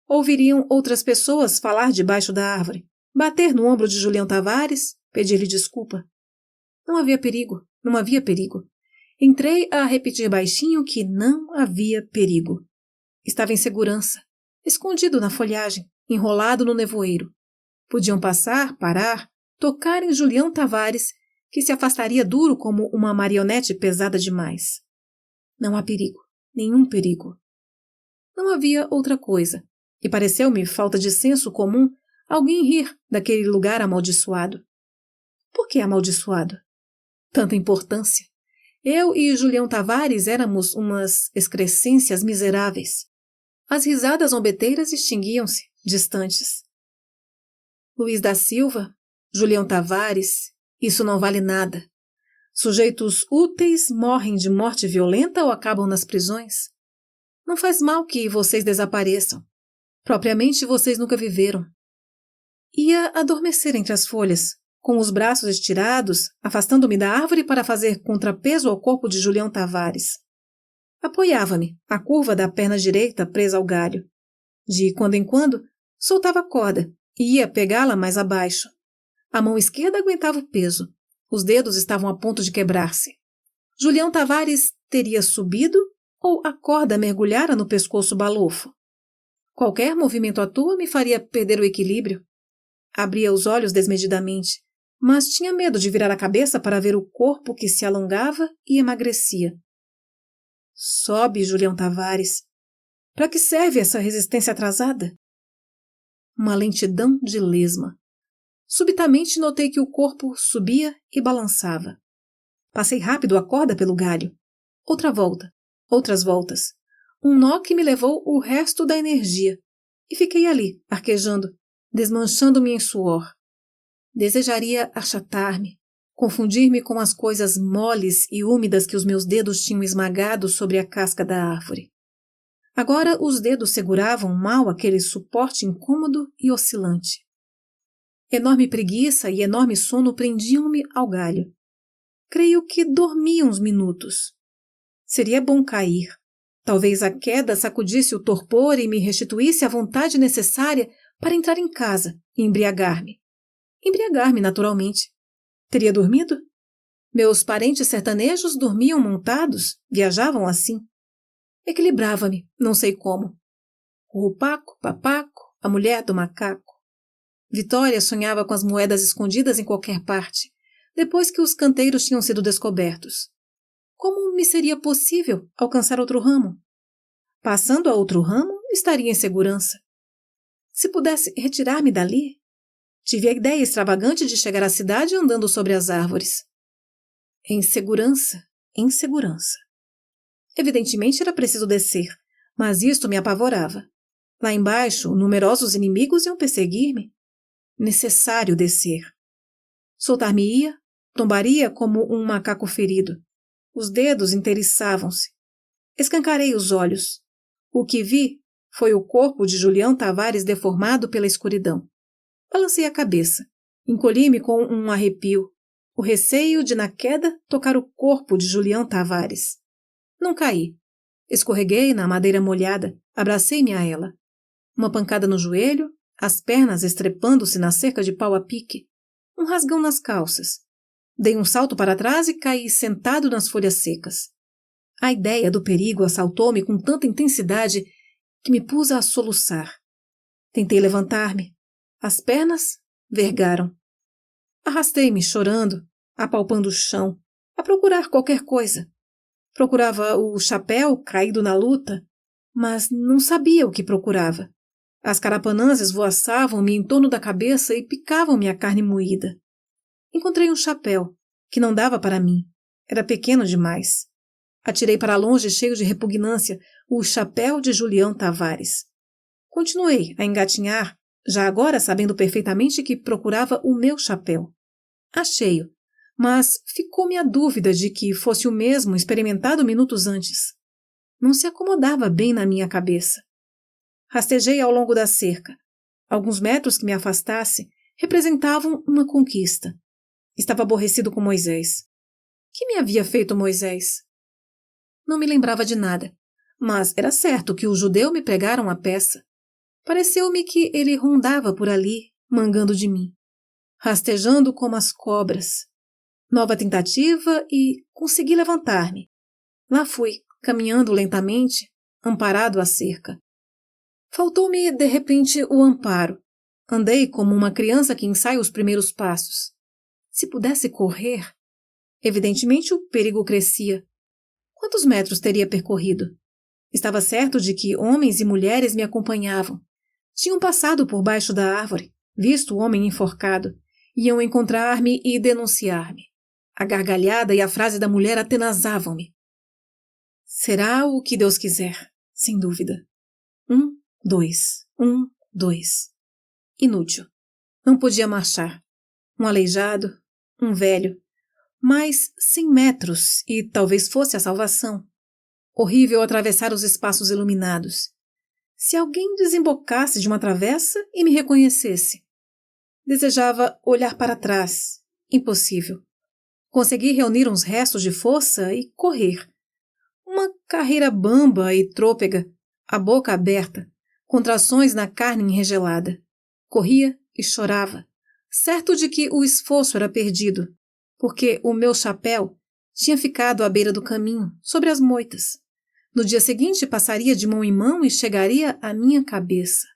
Ouviriam outras pessoas falar debaixo da árvore, bater no ombro de Julião Tavares, pedir-lhe desculpa. Não havia perigo, não havia perigo. Entrei a repetir baixinho que não havia perigo. Estava em segurança, escondido na folhagem, enrolado no nevoeiro. Podiam passar, parar, tocar em Julião Tavares, que se afastaria duro como uma marionete pesada demais. Não há perigo, nenhum perigo. Não havia outra coisa, e pareceu-me falta de senso comum alguém rir daquele lugar amaldiçoado. Por que amaldiçoado? Tanta importância. Eu e Julião Tavares éramos umas excrescências miseráveis. As risadas zombeteiras extinguiam-se, distantes. Luiz da Silva, Julião Tavares, isso não vale nada. Sujeitos úteis morrem de morte violenta ou acabam nas prisões? Não faz mal que vocês desapareçam. Propriamente vocês nunca viveram. Ia adormecer entre as folhas, com os braços estirados, afastando-me da árvore para fazer contrapeso ao corpo de Julião Tavares. Apoiava-me, a curva da perna direita presa ao galho. De quando em quando, soltava a corda e ia pegá-la mais abaixo. A mão esquerda aguentava o peso. Os dedos estavam a ponto de quebrar-se. Julião Tavares teria subido ou a corda mergulhara no pescoço balofo? Qualquer movimento à toa me faria perder o equilíbrio. Abria os olhos desmedidamente, mas tinha medo de virar a cabeça para ver o corpo que se alongava e emagrecia. Sobe, Julião Tavares. Para que serve essa resistência atrasada? Uma lentidão de lesma. Subitamente notei que o corpo subia e balançava. Passei rápido a corda pelo galho. Outra volta, outras voltas. Um nó que me levou o resto da energia. e fiquei ali, arquejando, desmanchando-me em suor. Desejaria achatar-me, confundir-me com as coisas moles e úmidas que os meus dedos tinham esmagado sobre a casca da árvore. Agora os dedos seguravam mal aquele suporte incômodo e oscilante. Enorme preguiça e enorme sono prendiam-me ao galho. Creio que dormi uns minutos. Seria bom cair. Talvez a queda sacudisse o torpor e me restituísse a vontade necessária para entrar em casa e embriagar-me. Embriagar-me, naturalmente. Teria dormido? Meus parentes sertanejos dormiam montados, viajavam assim. Equilibrava-me, não sei como. O paco, papaco, a mulher do macaco. Vitória sonhava com as moedas escondidas em qualquer parte, depois que os canteiros tinham sido descobertos. Como me seria possível alcançar outro ramo? Passando a outro ramo, estaria em segurança. Se pudesse retirar-me dali, tive a ideia extravagante de chegar à cidade andando sobre as árvores. Em segurança, em segurança. Evidentemente era preciso descer, mas isto me apavorava. Lá embaixo, numerosos inimigos iam perseguir-me. Necessário descer. Soltar-me-ia, tombaria como um macaco ferido. Os dedos inteiriçavam-se. Escancarei os olhos. O que vi foi o corpo de Julião Tavares deformado pela escuridão. Balancei a cabeça. Encolhi-me com um arrepio. O receio de, na queda, tocar o corpo de Julião Tavares. Não caí. Escorreguei na madeira molhada, abracei-me a ela. Uma pancada no joelho, as pernas estrepando-se na cerca de pau a pique. Um rasgão nas calças. Dei um salto para trás e caí sentado nas folhas secas. A ideia do perigo assaltou-me com tanta intensidade que me pus a soluçar. Tentei levantar-me. As pernas vergaram. Arrastei-me chorando, apalpando o chão, a procurar qualquer coisa. Procurava o chapéu caído na luta, mas não sabia o que procurava. As carapanãs esvoaçavam-me em torno da cabeça e picavam-me a carne moída. Encontrei um chapéu, que não dava para mim. Era pequeno demais. Atirei para longe, cheio de repugnância, o chapéu de Julião Tavares. Continuei a engatinhar, já agora sabendo perfeitamente que procurava o meu chapéu. Achei-o, mas ficou-me a dúvida de que fosse o mesmo experimentado minutos antes. Não se acomodava bem na minha cabeça. Rastejei ao longo da cerca. Alguns metros que me afastasse representavam uma conquista. Estava aborrecido com Moisés. Que me havia feito Moisés? Não me lembrava de nada, mas era certo que o judeu me pregaram a peça. Pareceu-me que ele rondava por ali, mangando de mim, rastejando como as cobras. Nova tentativa e consegui levantar-me. Lá fui, caminhando lentamente, amparado à cerca. Faltou-me, de repente, o amparo. Andei como uma criança que ensaia os primeiros passos. Se pudesse correr... Evidentemente, o perigo crescia. Quantos metros teria percorrido? Estava certo de que homens e mulheres me acompanhavam. Tinham passado por baixo da árvore, visto o homem enforcado. Iam encontrar-me e denunciar-me. A gargalhada e a frase da mulher atenazavam-me. Será o que Deus quiser, sem dúvida. 1, 2, 1, 2. Inútil. Não podia marchar. Um aleijado, um velho. Mais 100 metros e talvez fosse a salvação. Horrível atravessar os espaços iluminados. Se alguém desembocasse de uma travessa e me reconhecesse. Desejava olhar para trás. Impossível. Consegui reunir uns restos de força e correr. Uma carreira bamba e trôpega, a boca aberta, contrações na carne enregelada. Corria e chorava, certo de que o esforço era perdido, porque o meu chapéu tinha ficado à beira do caminho, sobre as moitas. No dia seguinte passaria de mão em mão e chegaria à minha cabeça.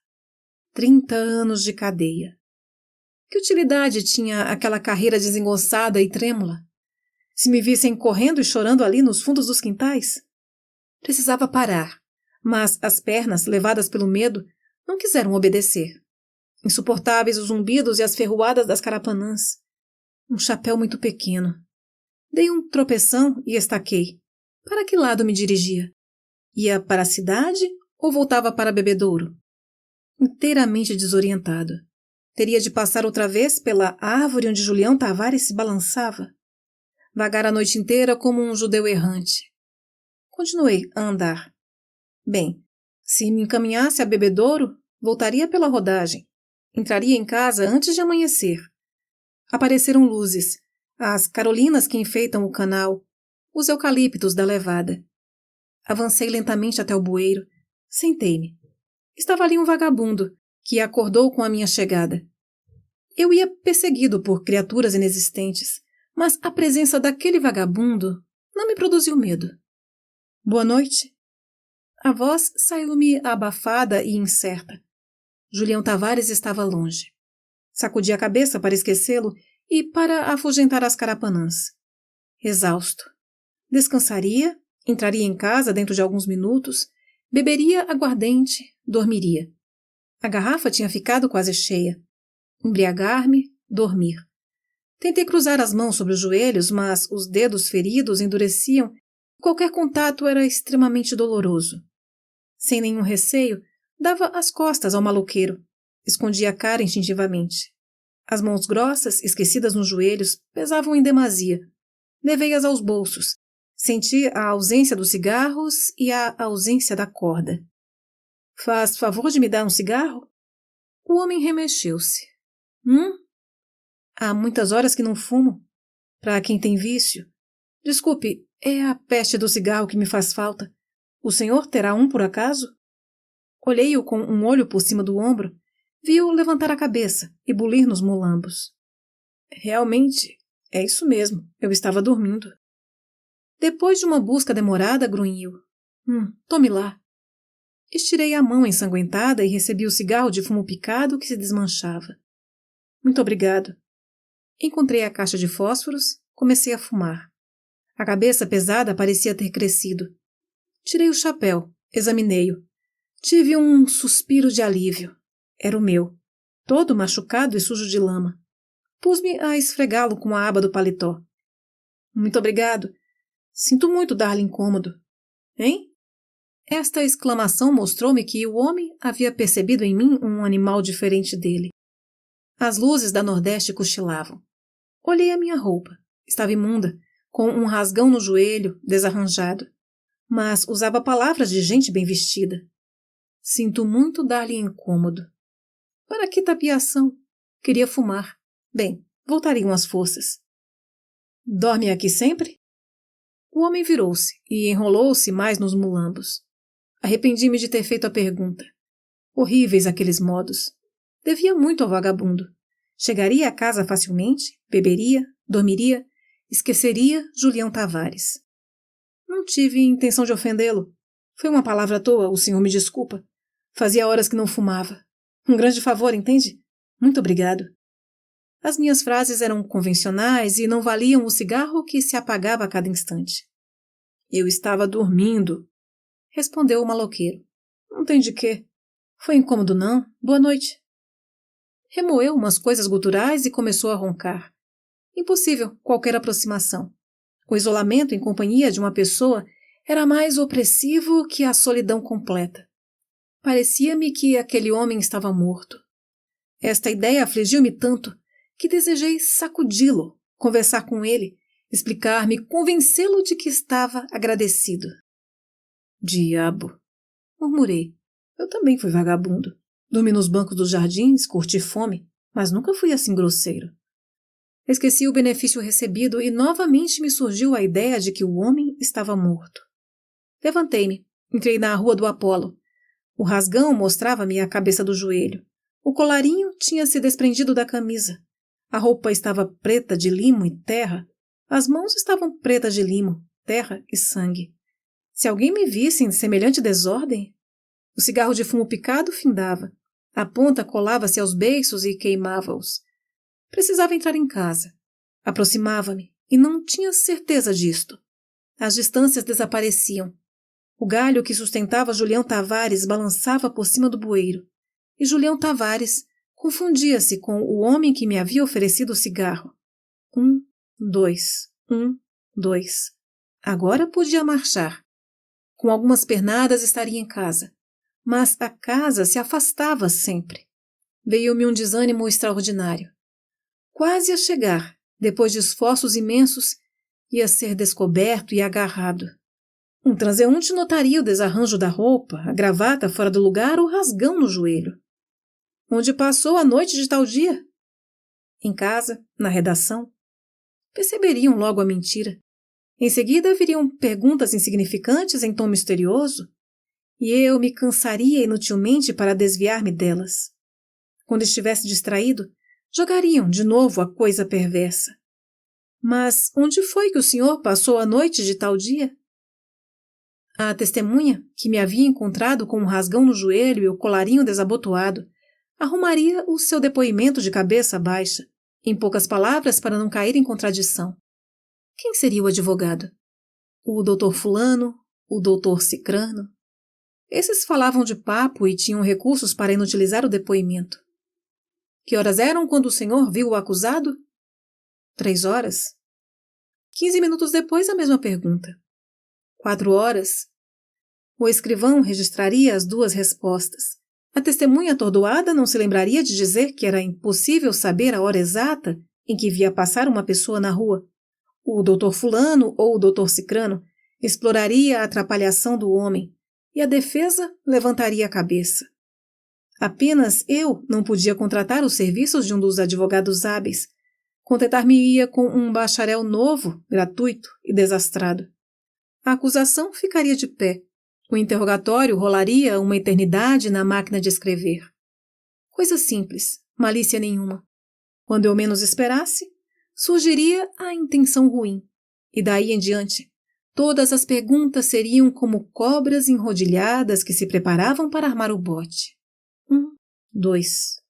30 anos de cadeia. Que utilidade tinha aquela carreira desengonçada e trêmula? Se me vissem correndo e chorando ali nos fundos dos quintais? Precisava parar, mas as pernas, levadas pelo medo, não quiseram obedecer. Insuportáveis os zumbidos e as ferroadas das carapanãs. Um chapéu muito pequeno. Dei um tropeção e estaquei. Para que lado me dirigia? Ia para a cidade ou voltava para Bebedouro? inteiramente desorientado. Teria de passar outra vez pela árvore onde Julião Tavares se balançava. Vagar a noite inteira como um judeu errante. Continuei a andar. Bem, se me encaminhasse a Bebedouro, voltaria pela rodagem. Entraria em casa antes de amanhecer. Apareceram luzes, as carolinas que enfeitam o canal, os eucaliptos da levada. Avancei lentamente até o bueiro. Sentei-me. Estava ali um vagabundo, que acordou com a minha chegada. Eu ia perseguido por criaturas inexistentes, mas a presença daquele vagabundo não me produziu medo. Boa noite. A voz saiu-me abafada e incerta. Julião Tavares estava longe. Sacudi a cabeça para esquecê-lo e para afugentar as carapanãs. Exausto. Descansaria, entraria em casa dentro de alguns minutos, beberia aguardente, dormiria. A garrafa tinha ficado quase cheia. Embriagar-me, dormir. Tentei cruzar as mãos sobre os joelhos, mas os dedos feridos endureciam e qualquer contato era extremamente doloroso. Sem nenhum receio, dava as costas ao maloqueiro. Escondia a cara instintivamente. As mãos grossas, esquecidas nos joelhos, pesavam em demasia. Levei-as aos bolsos. Senti a ausência dos cigarros e a ausência da corda. Faz favor de me dar um cigarro? O homem remexeu-se. Há muitas horas que não fumo. Para quem tem vício. Desculpe, é a peste do cigarro que me faz falta. O senhor terá um por acaso? Olhei-o com um olho por cima do ombro. Vi-o levantar a cabeça e bulir nos molambos. Realmente, é isso mesmo. Eu estava dormindo. Depois de uma busca demorada, grunhiu. Tome lá. Estirei a mão ensanguentada e recebi o cigarro de fumo picado que se desmanchava. Muito obrigado. Encontrei a caixa de fósforos, comecei a fumar. A cabeça pesada parecia ter crescido. Tirei o chapéu, examinei-o. Tive um suspiro de alívio. Era o meu, todo machucado e sujo de lama. Pus-me a esfregá-lo com a aba do paletó. Muito obrigado. Sinto muito dar-lhe incômodo. Hein? Esta exclamação mostrou-me que o homem havia percebido em mim um animal diferente dele. As luzes da Nordeste cochilavam. Olhei a minha roupa. Estava imunda, com um rasgão no joelho, desarranjado. Mas usava palavras de gente bem vestida. Sinto muito dar-lhe incômodo. Para que tapiação? Queria fumar. Bem, voltariam as forças. Dorme aqui sempre? O homem virou-se e enrolou-se mais nos mulambos. Arrependi-me de ter feito a pergunta. Horríveis aqueles modos. Devia muito ao vagabundo. Chegaria a casa facilmente, beberia, dormiria, esqueceria Julião Tavares. Não tive intenção de ofendê-lo. Foi uma palavra à toa, o senhor me desculpa. Fazia horas que não fumava. Um grande favor, entende? Muito obrigado. As minhas frases eram convencionais e não valiam o cigarro que se apagava a cada instante. Eu estava dormindo, respondeu o maloqueiro. Não tem de quê. Foi incômodo, não? Boa noite. Remoeu umas coisas guturais e começou a roncar. Impossível qualquer aproximação. O isolamento em companhia de uma pessoa era mais opressivo que a solidão completa. Parecia-me que aquele homem estava morto. Esta ideia afligiu-me tanto que desejei sacudi-lo, conversar com ele, explicar-me, convencê-lo de que estava agradecido. Diabo! Murmurei. Eu também fui vagabundo. Dormi nos bancos dos jardins, curti fome, mas nunca fui assim grosseiro. Esqueci o benefício recebido e novamente me surgiu a ideia de que o homem estava morto. Levantei-me, entrei na Rua do Apolo. O rasgão mostrava-me a cabeça do joelho. O colarinho tinha se desprendido da camisa. A roupa estava preta de limo e terra. As mãos estavam pretas de limo, terra e sangue. Se alguém me visse em semelhante desordem... O cigarro de fumo picado findava. A ponta colava-se aos beiços e queimava-os. Precisava entrar em casa. Aproximava-me e não tinha certeza disto. As distâncias desapareciam. O galho que sustentava Julião Tavares balançava por cima do bueiro. E Julião Tavares confundia-se com o homem que me havia oferecido o cigarro. 1, 2, 1, 2. Agora podia marchar. Com algumas pernadas estaria em casa. mas a casa se afastava sempre. Veio-me um desânimo extraordinário. Quase a chegar, depois de esforços imensos, ia ser descoberto e agarrado. Um transeunte notaria o desarranjo da roupa, a gravata fora do lugar ou rasgão no joelho. Onde passou a noite de tal dia? Em casa, na redação. Perceberiam logo a mentira. Em seguida viriam perguntas insignificantes em tom misterioso, e eu me cansaria inutilmente para desviar-me delas. Quando estivesse distraído, jogariam de novo a coisa perversa. Mas onde foi que o senhor passou a noite de tal dia? A testemunha, que me havia encontrado com um rasgão no joelho e o colarinho desabotoado, arrumaria o seu depoimento de cabeça baixa, em poucas palavras para não cair em contradição. Quem seria o advogado? O doutor fulano? O doutor cicrano? Esses falavam de papo e tinham recursos para inutilizar o depoimento. Que horas eram quando o senhor viu o acusado? 3 horas. 15 minutos depois, a mesma pergunta. 4 horas. O escrivão registraria as 2 respostas. A testemunha atordoada não se lembraria de dizer que era impossível saber a hora exata em que via passar uma pessoa na rua. O doutor fulano ou o doutor cicrano exploraria a atrapalhação do homem e a defesa levantaria a cabeça. Apenas eu não podia contratar os serviços de um dos advogados hábeis. Contentar-me-ia com um bacharel novo, gratuito e desastrado. A acusação ficaria de pé. O interrogatório rolaria uma eternidade na máquina de escrever. Coisa simples, malícia nenhuma. Quando eu menos esperasse, surgiria a intenção ruim. E daí em diante, todas as perguntas seriam como cobras enrodilhadas que se preparavam para armar o bote. 1, 2,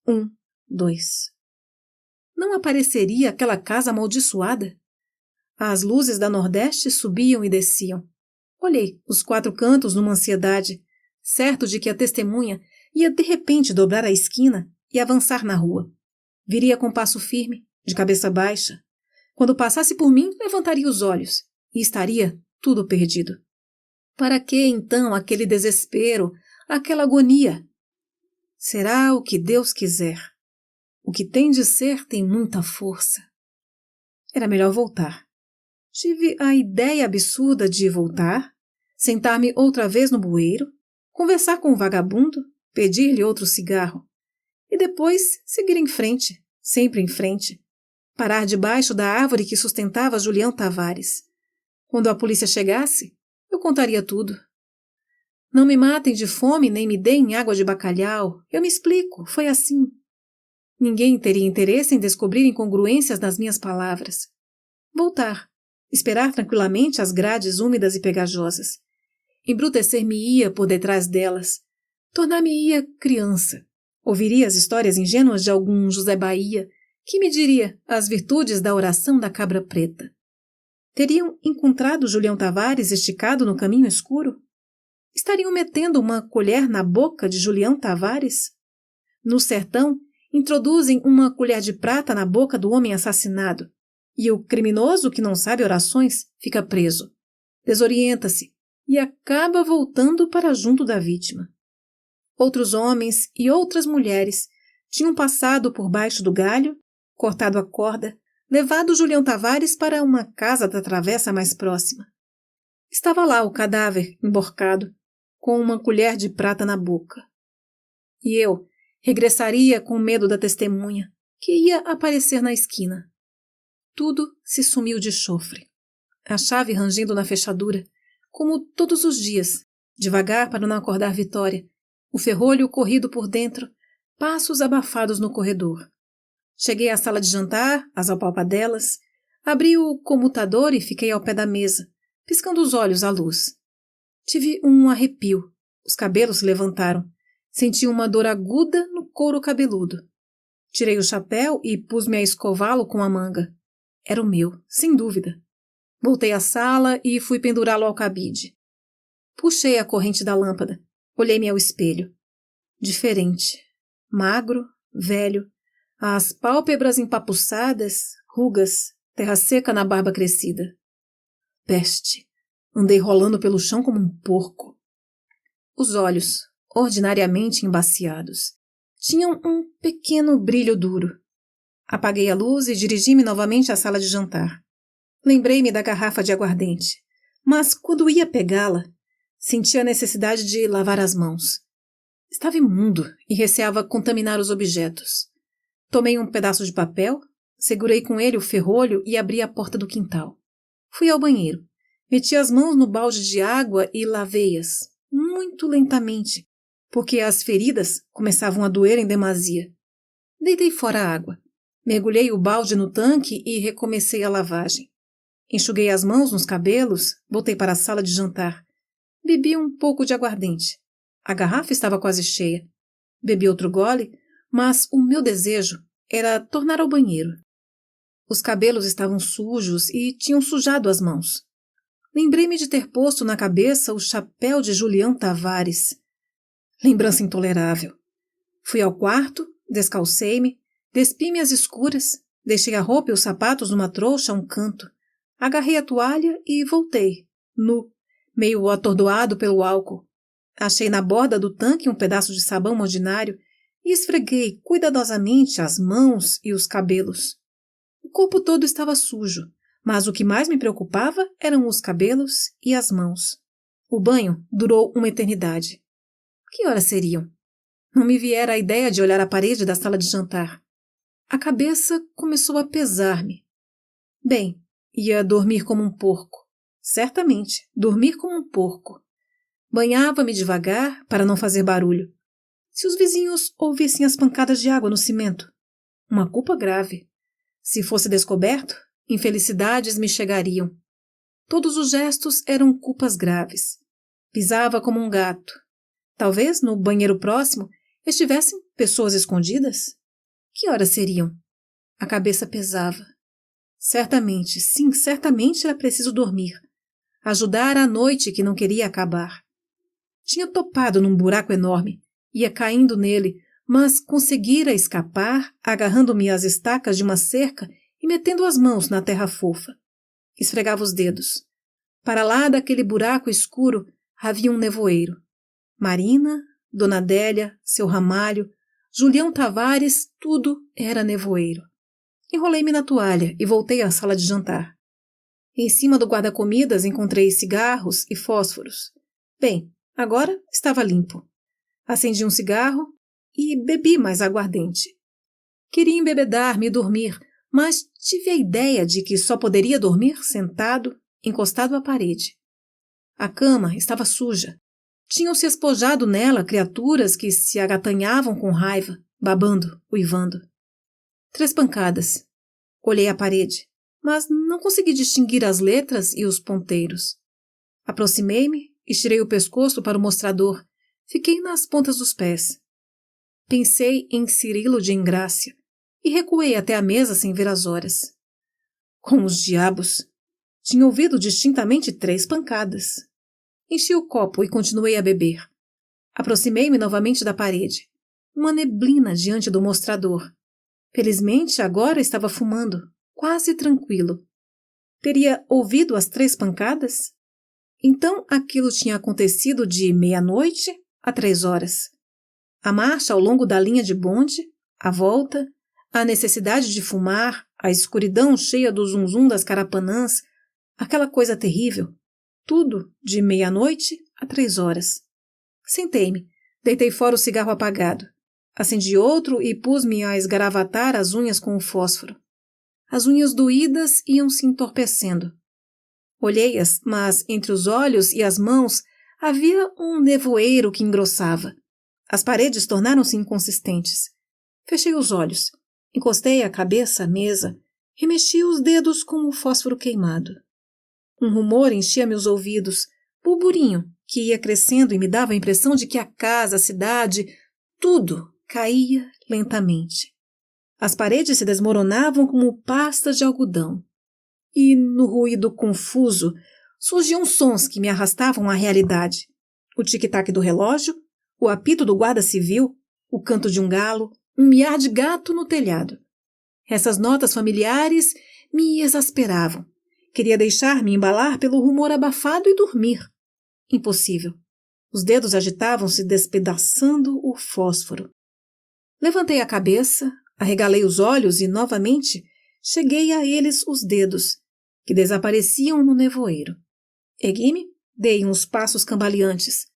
1, 2. Não apareceria aquela casa amaldiçoada? As luzes da Nordeste subiam e desciam. Olhei os 4 cantos numa ansiedade, certo de que a testemunha ia de repente dobrar a esquina e avançar na rua. Viria com passo firme, de cabeça baixa. Quando passasse por mim, levantaria os olhos e estaria tudo perdido. Para que, então, aquele desespero, aquela agonia? Será o que Deus quiser. O que tem de ser tem muita força. Era melhor voltar. Tive a ideia absurda de voltar, sentar-me outra vez no bueiro, conversar com o vagabundo, pedir-lhe outro cigarro e depois seguir em frente, sempre em frente, parar debaixo da árvore que sustentava Julião Tavares. Quando a polícia chegasse, eu contaria tudo. Não me matem de fome nem me deem água de bacalhau, eu me explico, foi assim. Ninguém teria interesse em descobrir incongruências nas minhas palavras. Voltar. Esperar tranquilamente as grades úmidas e pegajosas. Embrutecer-me-ia por detrás delas. Tornar-me-ia criança. Ouviria as histórias ingênuas de algum José Bahia, que me diria as virtudes da oração da cabra preta. Teriam encontrado Julião Tavares esticado no caminho escuro? Estariam metendo uma colher na boca de Julião Tavares? No sertão, introduzem uma colher de prata na boca do homem assassinado. E o criminoso que não sabe orações fica preso, desorienta-se e acaba voltando para junto da vítima. Outros homens e outras mulheres tinham passado por baixo do galho, cortado a corda, levado Julião Tavares para uma casa da travessa mais próxima. Estava lá o cadáver, emborcado, com uma colher de prata na boca. E eu regressaria com medo da testemunha, que ia aparecer na esquina. Tudo se sumiu de chofre. A chave rangendo na fechadura, como todos os dias, devagar para não acordar Vitória, o ferrolho corrido por dentro, passos abafados no corredor. Cheguei à sala de jantar, às apalpadelas, abri o comutador e fiquei ao pé da mesa, piscando os olhos à luz. Tive um arrepio, os cabelos se levantaram, senti uma dor aguda no couro cabeludo. Tirei o chapéu e pus-me a escová-lo com a manga. Era o meu, sem dúvida. Voltei à sala e fui pendurá-lo ao cabide. Puxei a corrente da lâmpada. Olhei-me ao espelho. Diferente. Magro, velho. As pálpebras empapuçadas, rugas, terra seca na barba crescida. Peste. Andei rolando pelo chão como um porco. Os olhos, ordinariamente embaciados, tinham um pequeno brilho duro. Apaguei a luz e dirigi-me novamente à sala de jantar. Lembrei-me da garrafa de aguardente, mas quando ia pegá-la, senti a necessidade de lavar as mãos. Estava imundo e receava contaminar os objetos. Tomei um pedaço de papel, segurei com ele o ferrolho e abri a porta do quintal. Fui ao banheiro, meti as mãos no balde de água e lavei-as, muito lentamente, porque as feridas começavam a doer em demasia. Deitei fora a água, mergulhei o balde no tanque e recomecei a lavagem. Enxuguei as mãos nos cabelos, voltei para a sala de jantar. Bebi um pouco de aguardente. A garrafa estava quase cheia. Bebi outro gole, mas o meu desejo era tornar ao banheiro. Os cabelos estavam sujos e tinham sujado as mãos. Lembrei-me de ter posto na cabeça o chapéu de Julião Tavares. Lembrança intolerável. Fui ao quarto, descalcei-me, despi-me às escuras, deixei a roupa e os sapatos numa trouxa a um canto. Agarrei a toalha e voltei, nu, meio atordoado pelo álcool. Achei na borda do tanque um pedaço de sabão ordinário e esfreguei cuidadosamente as mãos e os cabelos. O corpo todo estava sujo, mas o que mais me preocupava eram os cabelos e as mãos. O banho durou uma eternidade. Que horas seriam? Não me viera a ideia de olhar a parede da sala de jantar. A cabeça começou a pesar-me. Bem, ia dormir como um porco. Certamente, dormir como um porco. Banhava-me devagar para não fazer barulho. Se os vizinhos ouvissem as pancadas de água no cimento? Uma culpa grave. Se fosse descoberto, infelicidades me chegariam. Todos os gestos eram culpas graves. Pisava como um gato. Talvez no banheiro próximo estivessem pessoas escondidas? Que horas seriam? A cabeça pesava. Certamente, sim, certamente era preciso dormir. Ajudar a noite que não queria acabar. Tinha topado num buraco enorme. Ia caindo nele, mas conseguira escapar, agarrando-me às estacas de uma cerca e metendo as mãos na terra fofa. Esfregava os dedos. Para lá daquele buraco escuro havia um nevoeiro. Marina, Dona Adélia, seu Ramalho, Julião Tavares, tudo era nevoeiro. Enrolei-me na toalha e voltei à sala de jantar. Em cima do guarda-comidas encontrei cigarros e fósforos. Bem, agora estava limpo. Acendi um cigarro e bebi mais aguardente. Queria embebedar-me e dormir, mas tive a ideia de que só poderia dormir sentado, encostado à parede. A cama estava suja. Tinham-se espojado nela criaturas que se agatanhavam com raiva, babando, uivando. 3 pancadas. Olhei a parede, mas não consegui distinguir as letras e os ponteiros. Aproximei-me, estirei o pescoço para o mostrador. Fiquei nas pontas dos pés. Pensei em Cirilo de Engrácia e recuei até a mesa sem ver as horas. Com os diabos! Tinha ouvido distintamente 3 pancadas. Enchi o copo e continuei a beber. Aproximei-me novamente da parede. Uma neblina diante do mostrador. Felizmente agora estava fumando, quase tranquilo. Teria ouvido as 3 pancadas? Então aquilo tinha acontecido de meia-noite a 3 horas. A marcha ao longo da linha de bonde, a volta, a necessidade de fumar, a escuridão cheia do zunzum das carapanãs, aquela coisa terrível, tudo de meia-noite a 3 horas. Sentei-me, deitei fora o cigarro apagado. Acendi outro e pus-me a esgaravatar as unhas com o fósforo. As unhas doídas iam se entorpecendo. Olhei-as, mas entre os olhos e as mãos havia um nevoeiro que engrossava. As paredes tornaram-se inconsistentes. Fechei os olhos, encostei a cabeça à mesa, remexi os dedos com o fósforo queimado. Um rumor enchia-me os ouvidos, burburinho, que ia crescendo e me dava a impressão de que a casa, a cidade, tudo caía lentamente. As paredes se desmoronavam como pastas de algodão. E, no ruído confuso, surgiam sons que me arrastavam à realidade. O tic-tac do relógio, o apito do guarda civil, o canto de um galo, um miar de gato no telhado. Essas notas familiares me exasperavam. Queria deixar-me embalar pelo rumor abafado e dormir. Impossível. Os dedos agitavam-se despedaçando o fósforo. Levantei a cabeça, arregalei os olhos e, novamente, cheguei a eles os dedos, que desapareciam no nevoeiro. Ergui-me, dei uns passos cambaleantes.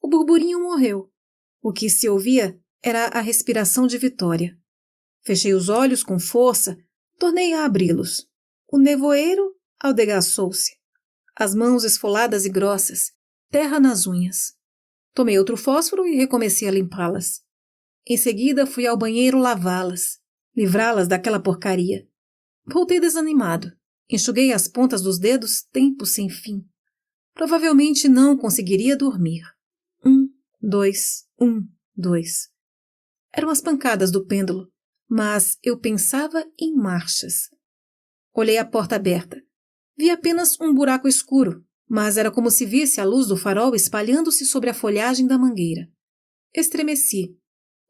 O burburinho morreu. O que se ouvia era a respiração de Vitória. Fechei os olhos com força, tornei a abri-los. O nevoeiro aldegaçou-se. As mãos esfoladas e grossas, terra nas unhas. Tomei outro fósforo e recomecei a limpá-las. Em seguida fui ao banheiro lavá-las, livrá-las daquela porcaria. Voltei desanimado. Enxuguei as pontas dos dedos tempo sem fim. Provavelmente não conseguiria dormir. 1, 2, 1, 2. Eram as pancadas do pêndulo, mas eu pensava em marchas. Olhei a porta aberta. Vi apenas um buraco escuro, mas era como se visse a luz do farol espalhando-se sobre a folhagem da mangueira. Estremeci.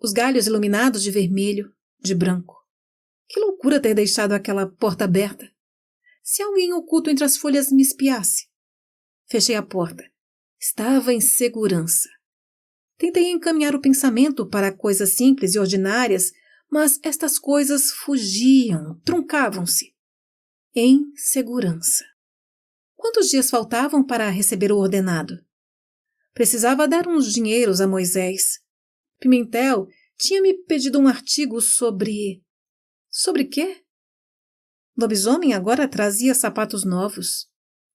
Os galhos iluminados de vermelho, de branco. Que loucura ter deixado aquela porta aberta. Se alguém oculto entre as folhas me espiasse. Fechei a porta. Estava em segurança. Tentei encaminhar o pensamento para coisas simples e ordinárias, mas estas coisas fugiam, truncavam-se. Em segurança. Quantos dias faltavam para receber o ordenado? Precisava dar uns dinheiros a Moisés. Pimentel tinha me pedido um artigo sobre... Sobre quê? Lobisomem agora trazia sapatos novos.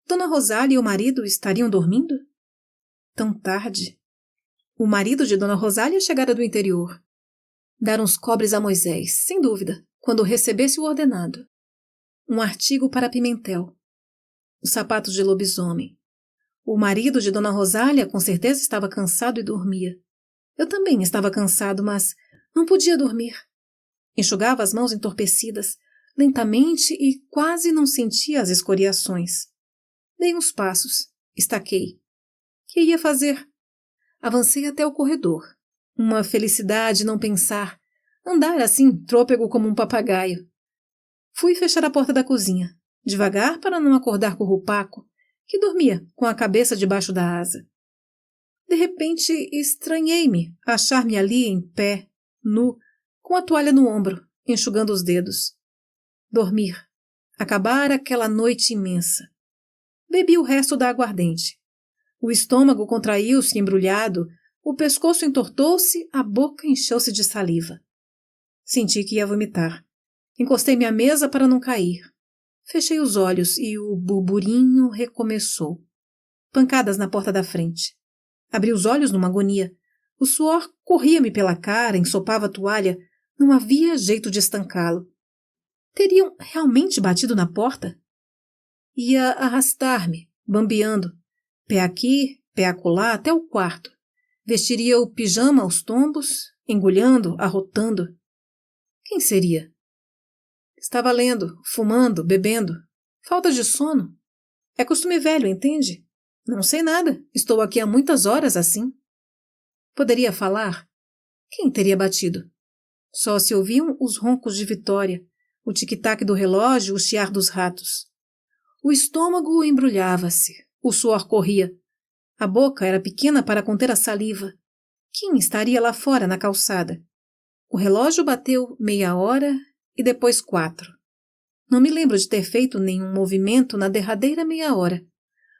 Dona Rosália e o marido estariam dormindo? Tão tarde. O marido de Dona Rosália chegara do interior. Dar uns cobres a Moisés, sem dúvida, quando recebesse o ordenado. Um artigo para Pimentel. Os sapatos de lobisomem. O marido de Dona Rosália com certeza estava cansado e dormia. Eu também estava cansado, mas não podia dormir. Enxugava as mãos entorpecidas, lentamente e quase não sentia as escoriações. Dei uns passos, estaquei. Que ia fazer? Avancei até o corredor. Uma felicidade não pensar, andar assim, trôpego como um papagaio. Fui fechar a porta da cozinha, devagar para não acordar Currupaco, que dormia com a cabeça debaixo da asa. De repente, estranhei-me achar-me ali em pé, nu, com a toalha no ombro, enxugando os dedos. Dormir. Acabar aquela noite imensa. Bebi o resto da aguardente. O estômago contraiu-se embrulhado, o pescoço entortou-se, a boca encheu-se de saliva. Senti que ia vomitar. Encostei-me à mesa para não cair. Fechei os olhos e o burburinho recomeçou. Pancadas na porta da frente. Abri os olhos numa agonia. O suor corria-me pela cara, ensopava a toalha. Não havia jeito de estancá-lo. Teriam realmente batido na porta? Ia arrastar-me, bambeando. Pé aqui, pé acolá, até o quarto. Vestiria o pijama aos tombos, engulhando, arrotando. Quem seria? Estava lendo, fumando, bebendo. Falta de sono. É costume velho, entende? Não sei nada. Estou aqui há muitas horas assim. Poderia falar? Quem teria batido? Só se ouviam os roncos de Vitória, o tic-tac do relógio, o chiar dos ratos. O estômago embrulhava-se. O suor corria. A boca era pequena para conter a saliva. Quem estaria lá fora na calçada? O relógio bateu 30 e depois 4. Não me lembro de ter feito nenhum movimento na derradeira 30.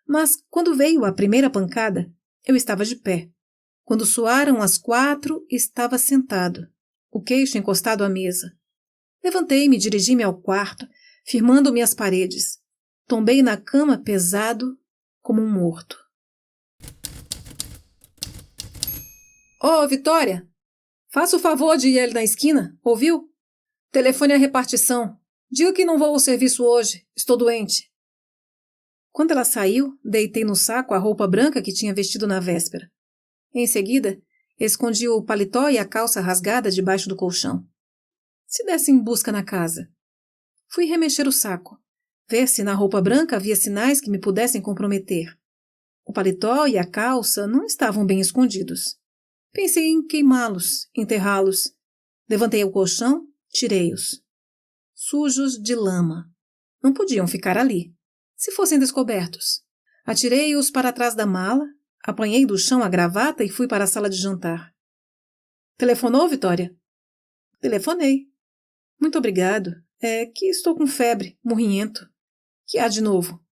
Mas, quando veio a primeira pancada, eu estava de pé. Quando soaram as 4, estava sentado, o queixo encostado à mesa. Levantei-me e dirigi-me ao quarto, firmando-me às paredes. Tombei na cama pesado como um morto. Oh, Vitória! Faça o favor de ir ali na esquina, ouviu? Telefone à repartição. Diga que não vou ao serviço hoje. Estou doente. Quando ela saiu, deitei no saco a roupa branca que tinha vestido na véspera. Em seguida, escondi o paletó e a calça rasgada debaixo do colchão. Se desse em busca na casa. Fui remexer o saco, ver se na roupa branca havia sinais que me pudessem comprometer. O paletó e a calça não estavam bem escondidos. Pensei em queimá-los, enterrá-los. Levantei o colchão, tirei-os. Sujos de lama. Não podiam ficar ali. Se fossem descobertos. Atirei-os para trás da mala, Apanhei do chão a gravata e fui para a sala de jantar. Telefonou, Vitória? Telefonei. Muito obrigado. É que estou com febre, morrinhento. Que há de novo?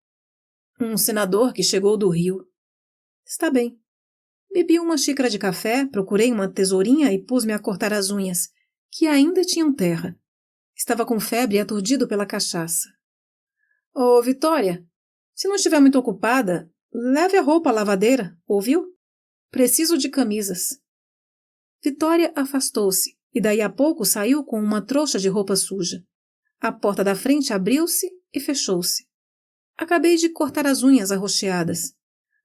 Um senador que chegou do Rio. Está bem. Bebi uma xícara de café, procurei uma tesourinha e pus-me a cortar as unhas, que ainda tinham terra. Estava com febre e aturdido pela cachaça. Ô, Vitória, se não estiver muito ocupada, leve a roupa à lavadeira, ouviu? Preciso de camisas. Vitória afastou-se e daí a pouco saiu com uma trouxa de roupa suja. A porta da frente abriu-se e fechou-se. Acabei de cortar as unhas arroxeadas.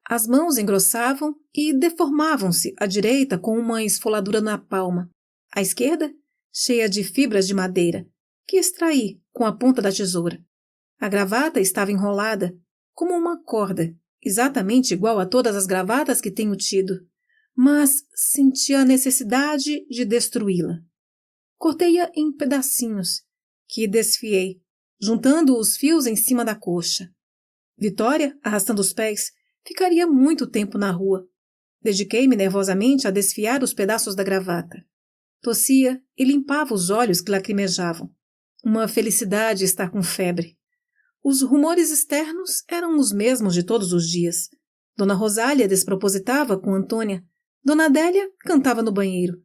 As mãos engrossavam e deformavam-se à direita com uma esfoladura na palma, à esquerda, cheia de fibras de madeira, que extraí com a ponta da tesoura. A gravata estava enrolada, como uma corda, exatamente igual a todas as gravatas que tenho tido, mas senti a necessidade de destruí-la. Cortei-a em pedacinhos, que desfiei, juntando os fios em cima da coxa. Vitória, arrastando os pés, ficaria muito tempo na rua. Dediquei-me nervosamente a desfiar os pedaços da gravata. Tossia e limpava os olhos que lacrimejavam. Uma felicidade estar com febre. Os rumores externos eram os mesmos de todos os dias. Dona Rosália despropositava com Antônia. Dona Adélia cantava no banheiro.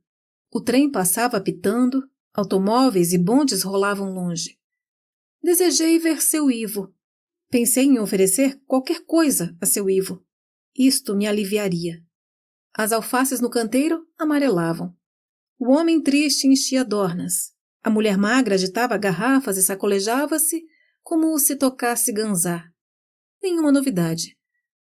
O trem passava apitando, automóveis e bondes rolavam longe. Desejei ver seu Ivo. Pensei em oferecer qualquer coisa a seu Ivo. Isto me aliviaria. As alfaces no canteiro amarelavam. O homem triste enchia dornas. A mulher magra agitava garrafas e sacolejava-se como se tocasse ganzar. Nenhuma novidade.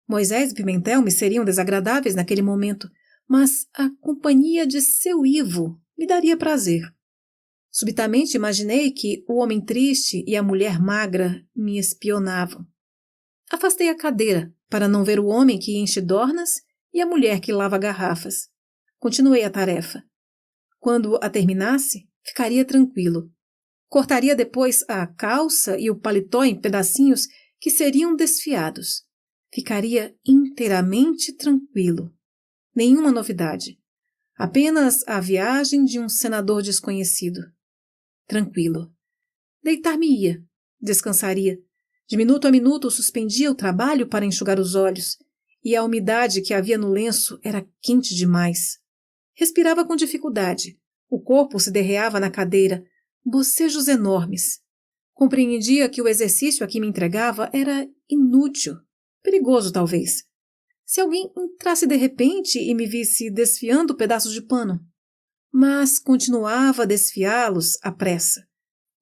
Moisés e Pimentel me seriam desagradáveis naquele momento, mas a companhia de seu Ivo me daria prazer. Subitamente imaginei que o homem triste e a mulher magra me espionavam. Afastei a cadeira para não ver o homem que enche dornas e a mulher que lava garrafas. Continuei a tarefa. Quando a terminasse, ficaria tranquilo. Cortaria depois a calça e o paletó em pedacinhos que seriam desfiados. Ficaria inteiramente tranquilo. Nenhuma novidade. Apenas a viagem de um senador desconhecido. Tranquilo. Deitar-me-ia. Descansaria. De minuto a minuto suspendia o trabalho para enxugar os olhos, e a umidade que havia no lenço era quente demais. Respirava com dificuldade. O corpo se derreava na cadeira, bocejos enormes. Compreendia que o exercício a que me entregava era inútil, perigoso talvez. Se alguém entrasse de repente e me visse desfiando pedaços de pano. Mas continuava a desfiá-los à pressa,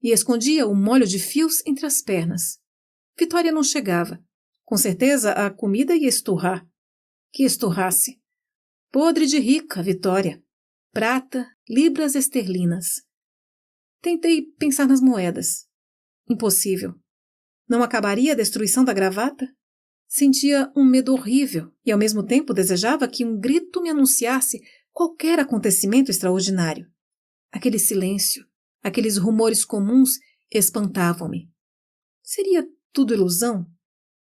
e escondia o molho de fios entre as pernas. Vitória não chegava. Com certeza a comida ia esturrar. Que esturrasse. Podre de rica, Vitória. Prata, libras esterlinas. Tentei pensar nas moedas. Impossível. Não acabaria a destruição da gravata? Sentia um medo horrível e ao mesmo tempo desejava que um grito me anunciasse qualquer acontecimento extraordinário. Aquele silêncio, aqueles rumores comuns espantavam-me. Seria tudo ilusão?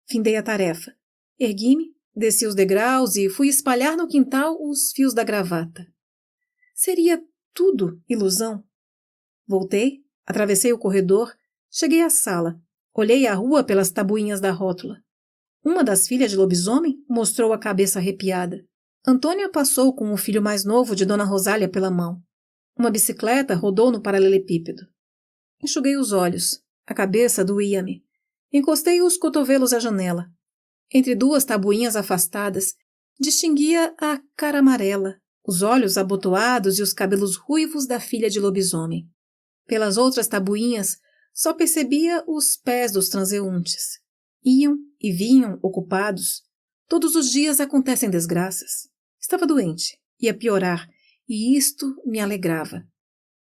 Findei a tarefa. Ergui-me, desci os degraus e fui espalhar no quintal os fios da gravata. Seria tudo ilusão? Voltei, atravessei o corredor, cheguei à sala, olhei a rua pelas tabuinhas da rótula. Uma das filhas de lobisomem mostrou a cabeça arrepiada. Antônia passou com o filho mais novo de Dona Rosália pela mão. Uma bicicleta rodou no paralelepípedo. Enxuguei os olhos. A cabeça doía-me. Encostei os cotovelos à janela. Entre duas tabuinhas afastadas, distinguia a cara amarela, os olhos abotoados e os cabelos ruivos da filha de lobisomem. Pelas outras tabuinhas, só percebia os pés dos transeuntes. Iam e vinham ocupados. Todos os dias acontecem desgraças. Estava doente, ia piorar, e isto me alegrava.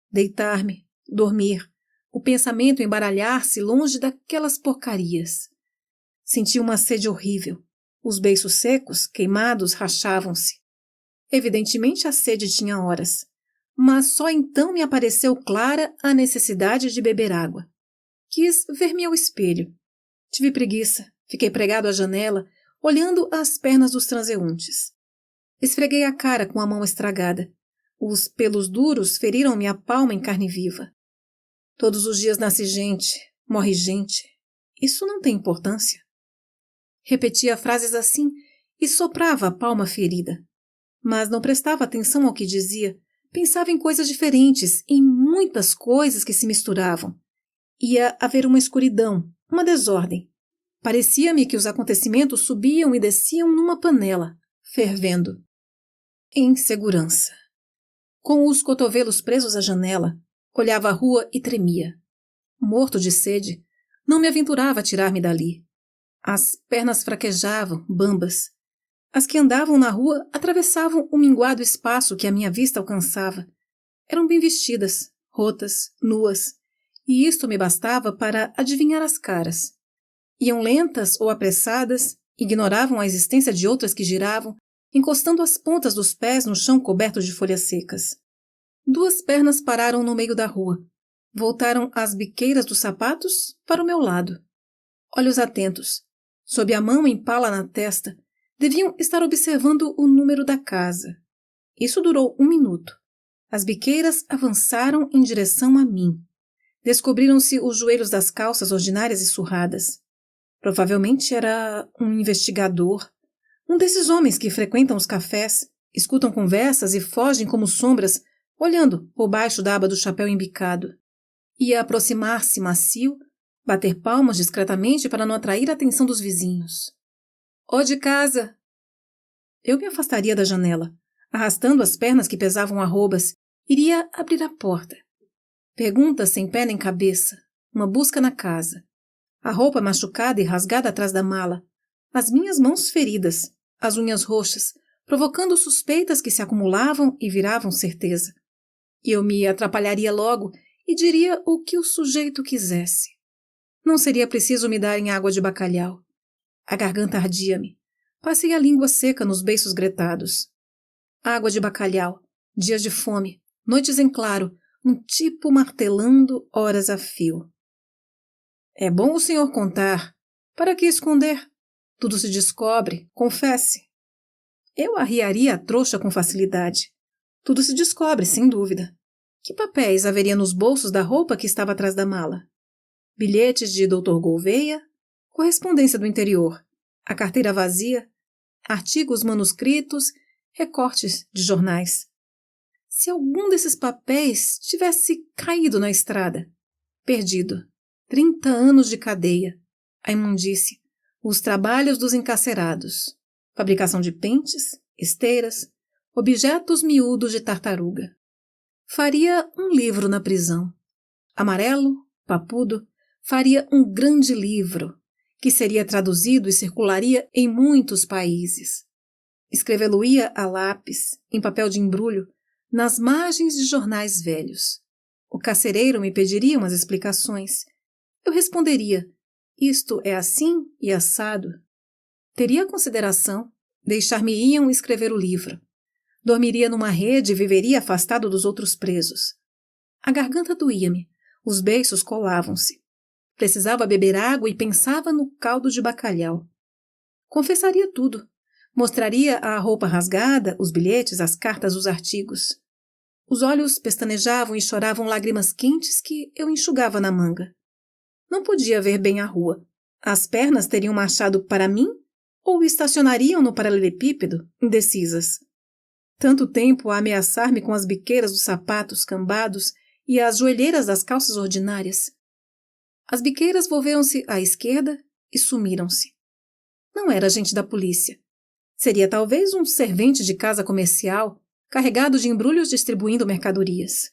Deitar-me, dormir, o pensamento embaralhar-se longe daquelas porcarias. Senti uma sede horrível. Os beiços secos, queimados, rachavam-se. Evidentemente a sede tinha horas, mas só então me apareceu clara a necessidade de beber água. Quis ver-me ao espelho. Tive preguiça, fiquei pregado à janela, olhando as pernas dos transeuntes. Esfreguei a cara com a mão estragada. Os pelos duros feriram-me a palma em carne viva. Todos os dias nasce gente, morre gente. Isso não tem importância. Repetia frases assim e soprava a palma ferida. Mas não prestava atenção ao que dizia. Pensava em coisas diferentes, em muitas coisas que se misturavam. Ia haver uma escuridão, uma desordem. Parecia-me que os acontecimentos subiam e desciam numa panela, fervendo. Insegurança. Com os cotovelos presos à janela, olhava a rua e tremia. Morto de sede, não me aventurava a tirar-me dali. As pernas fraquejavam, bambas. As que andavam na rua atravessavam o minguado espaço que a minha vista alcançava. Eram bem vestidas, rotas, nuas, e isto me bastava para adivinhar as caras. Iam lentas ou apressadas, ignoravam a existência de outras que giravam, encostando as pontas dos pés no chão coberto de folhas secas. 2 pernas pararam no meio da rua. Voltaram as biqueiras dos sapatos para o meu lado. Olhos atentos, sob a mão em pala na testa, deviam estar observando o número da casa. Isso durou 1 minuto. As biqueiras avançaram em direção a mim. Descobriram-se os joelhos das calças ordinárias e surradas. Provavelmente era um investigador, um desses homens que frequentam os cafés, escutam conversas e fogem como sombras, olhando por baixo da aba do chapéu embicado. Ia aproximar-se macio, bater palmas discretamente para não atrair a atenção dos vizinhos. Ó de casa! Eu me afastaria da janela, arrastando as pernas que pesavam arrobas, iria abrir a porta. Pergunta sem pé nem cabeça, uma busca na casa. A roupa machucada e rasgada atrás da mala, as minhas mãos feridas, as unhas roxas, provocando suspeitas que se acumulavam e viravam certeza. Eu me atrapalharia logo e diria o que o sujeito quisesse. Não seria preciso me dar em água de bacalhau. A garganta ardia-me. Passei a língua seca nos beiços gretados. Água de bacalhau, dias de fome, noites em claro, um tipo martelando horas a fio. É bom o senhor contar. Para que esconder? Tudo se descobre, confesse. Eu arriaria a trouxa com facilidade. Tudo se descobre, sem dúvida. Que papéis haveria nos bolsos da roupa que estava atrás da mala? Bilhetes de Dr. Gouveia, correspondência do interior, a carteira vazia, artigos manuscritos, recortes de jornais. Se algum desses papéis tivesse caído na estrada, perdido, 30 anos de cadeia, a imundície, os trabalhos dos encarcerados, fabricação de pentes, esteiras, objetos miúdos de tartaruga. Faria um livro na prisão. Amarelo, papudo, faria um grande livro, que seria traduzido e circularia em muitos países. Escrevê-lo-ia a lápis, em papel de embrulho, nas margens de jornais velhos. O carcereiro me pediria umas explicações. Eu responderia, isto é assim e assado. Teria consideração, deixar-me-iam escrever o livro. Dormiria numa rede e viveria afastado dos outros presos. A garganta doía-me, os beiços colavam-se. Precisava beber água e pensava no caldo de bacalhau. Confessaria tudo. Mostraria a roupa rasgada, os bilhetes, as cartas, os artigos. Os olhos pestanejavam e choravam lágrimas quentes que eu enxugava na manga. Não podia ver bem a rua. As pernas teriam marchado para mim ou estacionariam no paralelepípedo, indecisas. Tanto tempo a ameaçar-me com as biqueiras dos sapatos cambados e as joelheiras das calças ordinárias. As biqueiras volveram-se à esquerda e sumiram-se. Não era agente da polícia. Seria talvez um servente de casa comercial, carregado de embrulhos distribuindo mercadorias.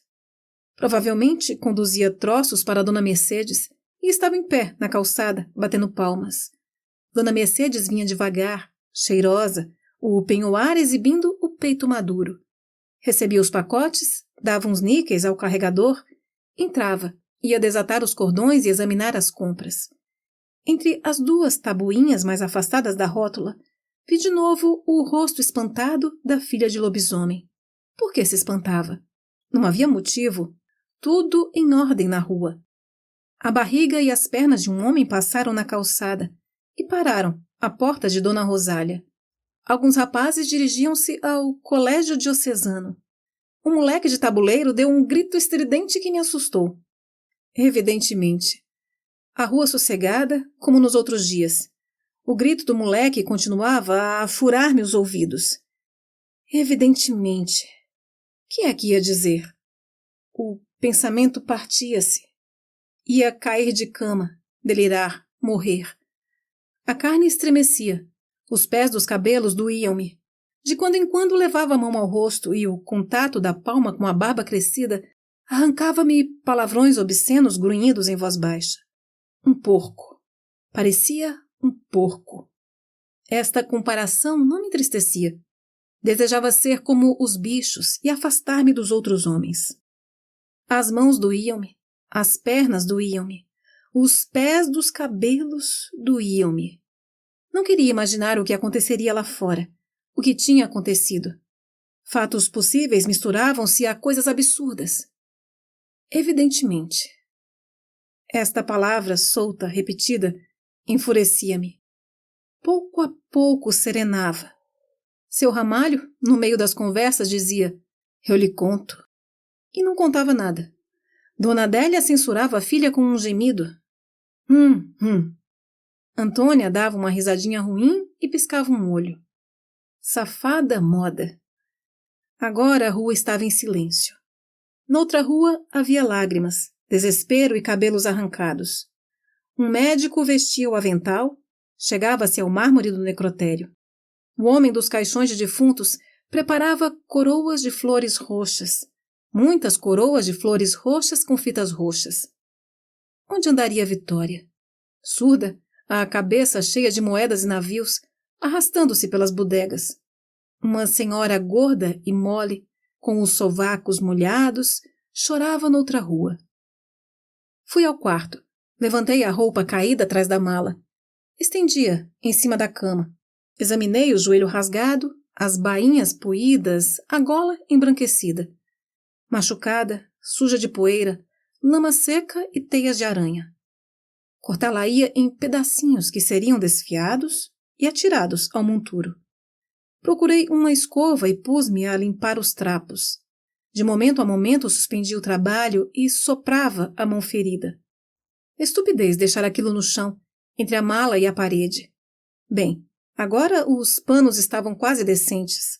Provavelmente conduzia troços para Dona Mercedes e estava em pé na calçada, batendo palmas. Dona Mercedes vinha devagar, cheirosa, o penhoar exibindo o peito maduro. Recebia os pacotes, dava uns níqueis ao carregador, entrava, ia desatar os cordões e examinar as compras. Entre as 2 tabuinhas mais afastadas da rótula, vi de novo o rosto espantado da filha de lobisomem. Por que se espantava? Não havia motivo. Tudo em ordem na rua. A barriga e as pernas de um homem passaram na calçada e pararam à porta de Dona Rosália. Alguns rapazes dirigiam-se ao colégio diocesano. Um moleque de tabuleiro deu um grito estridente que me assustou. Evidentemente. A rua sossegada, como nos outros dias. O grito do moleque continuava a furar-me os ouvidos. Evidentemente. Que é que ia dizer? O pensamento partia-se. Ia cair de cama, delirar, morrer. A carne estremecia. Os pés dos cabelos doíam-me. De quando em quando levava a mão ao rosto e o contato da palma com a barba crescida arrancava-me palavrões obscenos grunhidos em voz baixa. Um porco. Parecia um porco. Esta comparação não me entristecia. Desejava ser como os bichos e afastar-me dos outros homens. As mãos doíam-me, as pernas doíam-me, os pés dos cabelos doíam-me. Não queria imaginar o que aconteceria lá fora, o que tinha acontecido. Fatos possíveis misturavam-se a coisas absurdas. Evidentemente. Esta palavra solta, repetida, enfurecia-me. Pouco a pouco serenava. Seu Ramalho, no meio das conversas, dizia: "Eu lhe conto." E não contava nada. Dona Adélia censurava a filha com um gemido. Antônia dava uma risadinha ruim e piscava um olho. Safada moda. Agora a rua estava em silêncio. Noutra rua havia lágrimas, desespero e cabelos arrancados. Um médico vestia o avental, chegava-se ao mármore do necrotério. O homem dos caixões de defuntos preparava coroas de flores roxas. Muitas coroas de flores roxas com fitas roxas. Onde andaria Vitória? Surda, a cabeça cheia de moedas e navios, arrastando-se pelas bodegas. Uma senhora gorda e mole, com os sovacos molhados, chorava noutra rua. Fui ao quarto. Levantei a roupa caída atrás da mala. Estendia, em cima da cama. Examinei o joelho rasgado, as bainhas poídas, a gola embranquecida. Machucada, suja de poeira, lama seca e teias de aranha. Cortá-la-ia em pedacinhos que seriam desfiados e atirados ao monturo. Procurei uma escova e pus-me a limpar os trapos. De momento a momento suspendia o trabalho e soprava a mão ferida. Estupidez deixar aquilo no chão, entre a mala e a parede. Bem, agora os panos estavam quase decentes.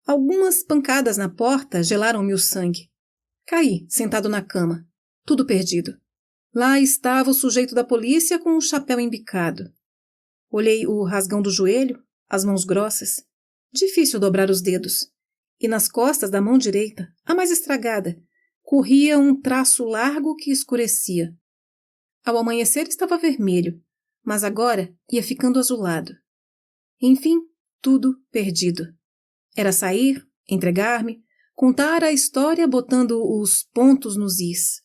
Algumas pancadas na porta gelaram-me o sangue. Caí, sentado na cama. Tudo perdido. Lá estava o sujeito da polícia com o chapéu embicado. Olhei o rasgão do joelho, as mãos grossas. Difícil dobrar os dedos. E nas costas da mão direita, a mais estragada, corria um traço largo que escurecia. Ao amanhecer estava vermelho, mas agora ia ficando azulado. Enfim, tudo perdido. Era sair, entregar-me, contar a história botando os pontos nos is.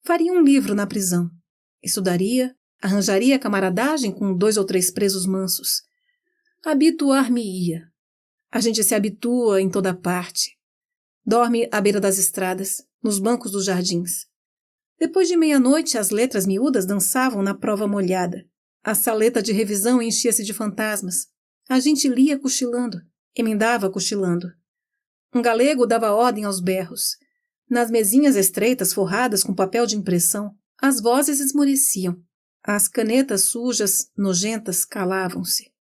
Faria um livro na prisão. Estudaria, arranjaria camaradagem com 2 ou 3 presos mansos. Habituar-me-ia. A gente se habitua em toda parte. Dorme à beira das estradas, nos bancos dos jardins. Depois de meia-noite, as letras miúdas dançavam na prova molhada. A saleta de revisão enchia-se de fantasmas. A gente lia cochilando, emendava cochilando. Um galego dava ordem aos berros. Nas mesinhas estreitas forradas com papel de impressão, as vozes esmoreciam. As canetas sujas, nojentas, calavam-se.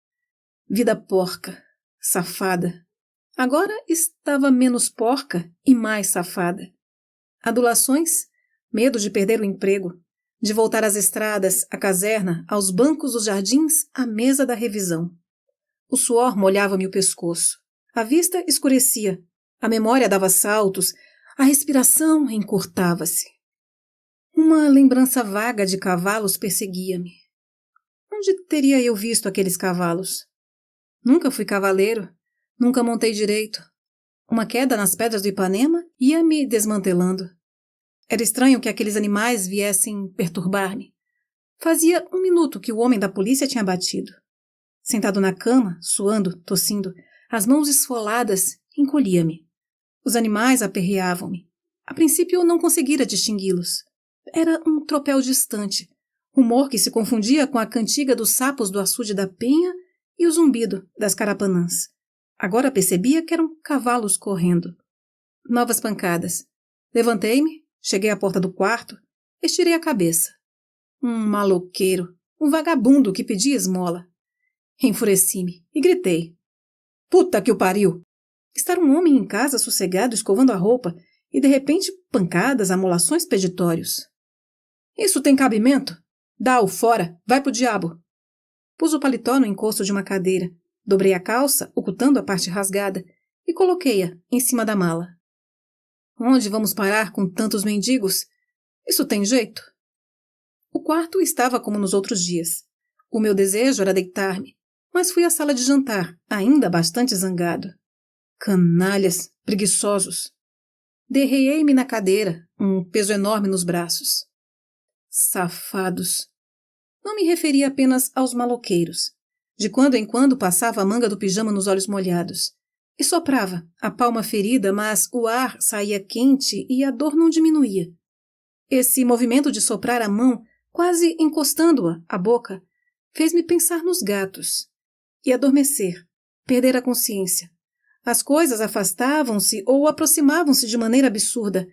Vida porca, safada. Agora estava menos porca e mais safada. Adulações, medo de perder o emprego, de voltar às estradas, à caserna, aos bancos dos jardins, à mesa da revisão. O suor molhava-me o pescoço. A vista escurecia. A memória dava saltos. A respiração encurtava-se. Uma lembrança vaga de cavalos perseguia-me. Onde teria eu visto aqueles cavalos? Nunca fui cavaleiro, nunca montei direito. Uma queda nas pedras do Ipanema ia me desmantelando. Era estranho que aqueles animais viessem perturbar-me. Fazia 1 minuto que o homem da polícia tinha batido. Sentado na cama, suando, tossindo, as mãos esfoladas, encolhia-me. Os animais aperreavam-me. A princípio eu não conseguira distingui-los. Era um tropel distante, rumor que se confundia com a cantiga dos sapos do açude da penha e o zumbido das carapanãs. Agora percebia que eram cavalos correndo. Novas pancadas. Levantei-me, cheguei à porta do quarto, estirei a cabeça. Um maloqueiro, um vagabundo que pedia esmola. Enfureci-me e gritei. Puta que o pariu! Estar um homem em casa sossegado escovando a roupa e de repente pancadas, amolações, peditórios. Isso tem cabimento? Dá-o fora, vai pro diabo! Pus o paletó no encosto de uma cadeira, dobrei a calça, ocultando a parte rasgada, e coloquei-a em cima da mala. Onde vamos parar com tantos mendigos? Isso tem jeito? O quarto estava como nos outros dias. O meu desejo era deitar-me, mas fui à sala de jantar, ainda bastante zangado. Canalhas, preguiçosos. Derreiei-me na cadeira, um peso enorme nos braços. Safados. Não me referia apenas aos maloqueiros. De quando em quando passava a manga do pijama nos olhos molhados. E soprava, a palma ferida, mas o ar saía quente e a dor não diminuía. Esse movimento de soprar a mão, quase encostando-a à boca, fez-me pensar nos gatos. E adormecer, perder a consciência. As coisas afastavam-se ou aproximavam-se de maneira absurda.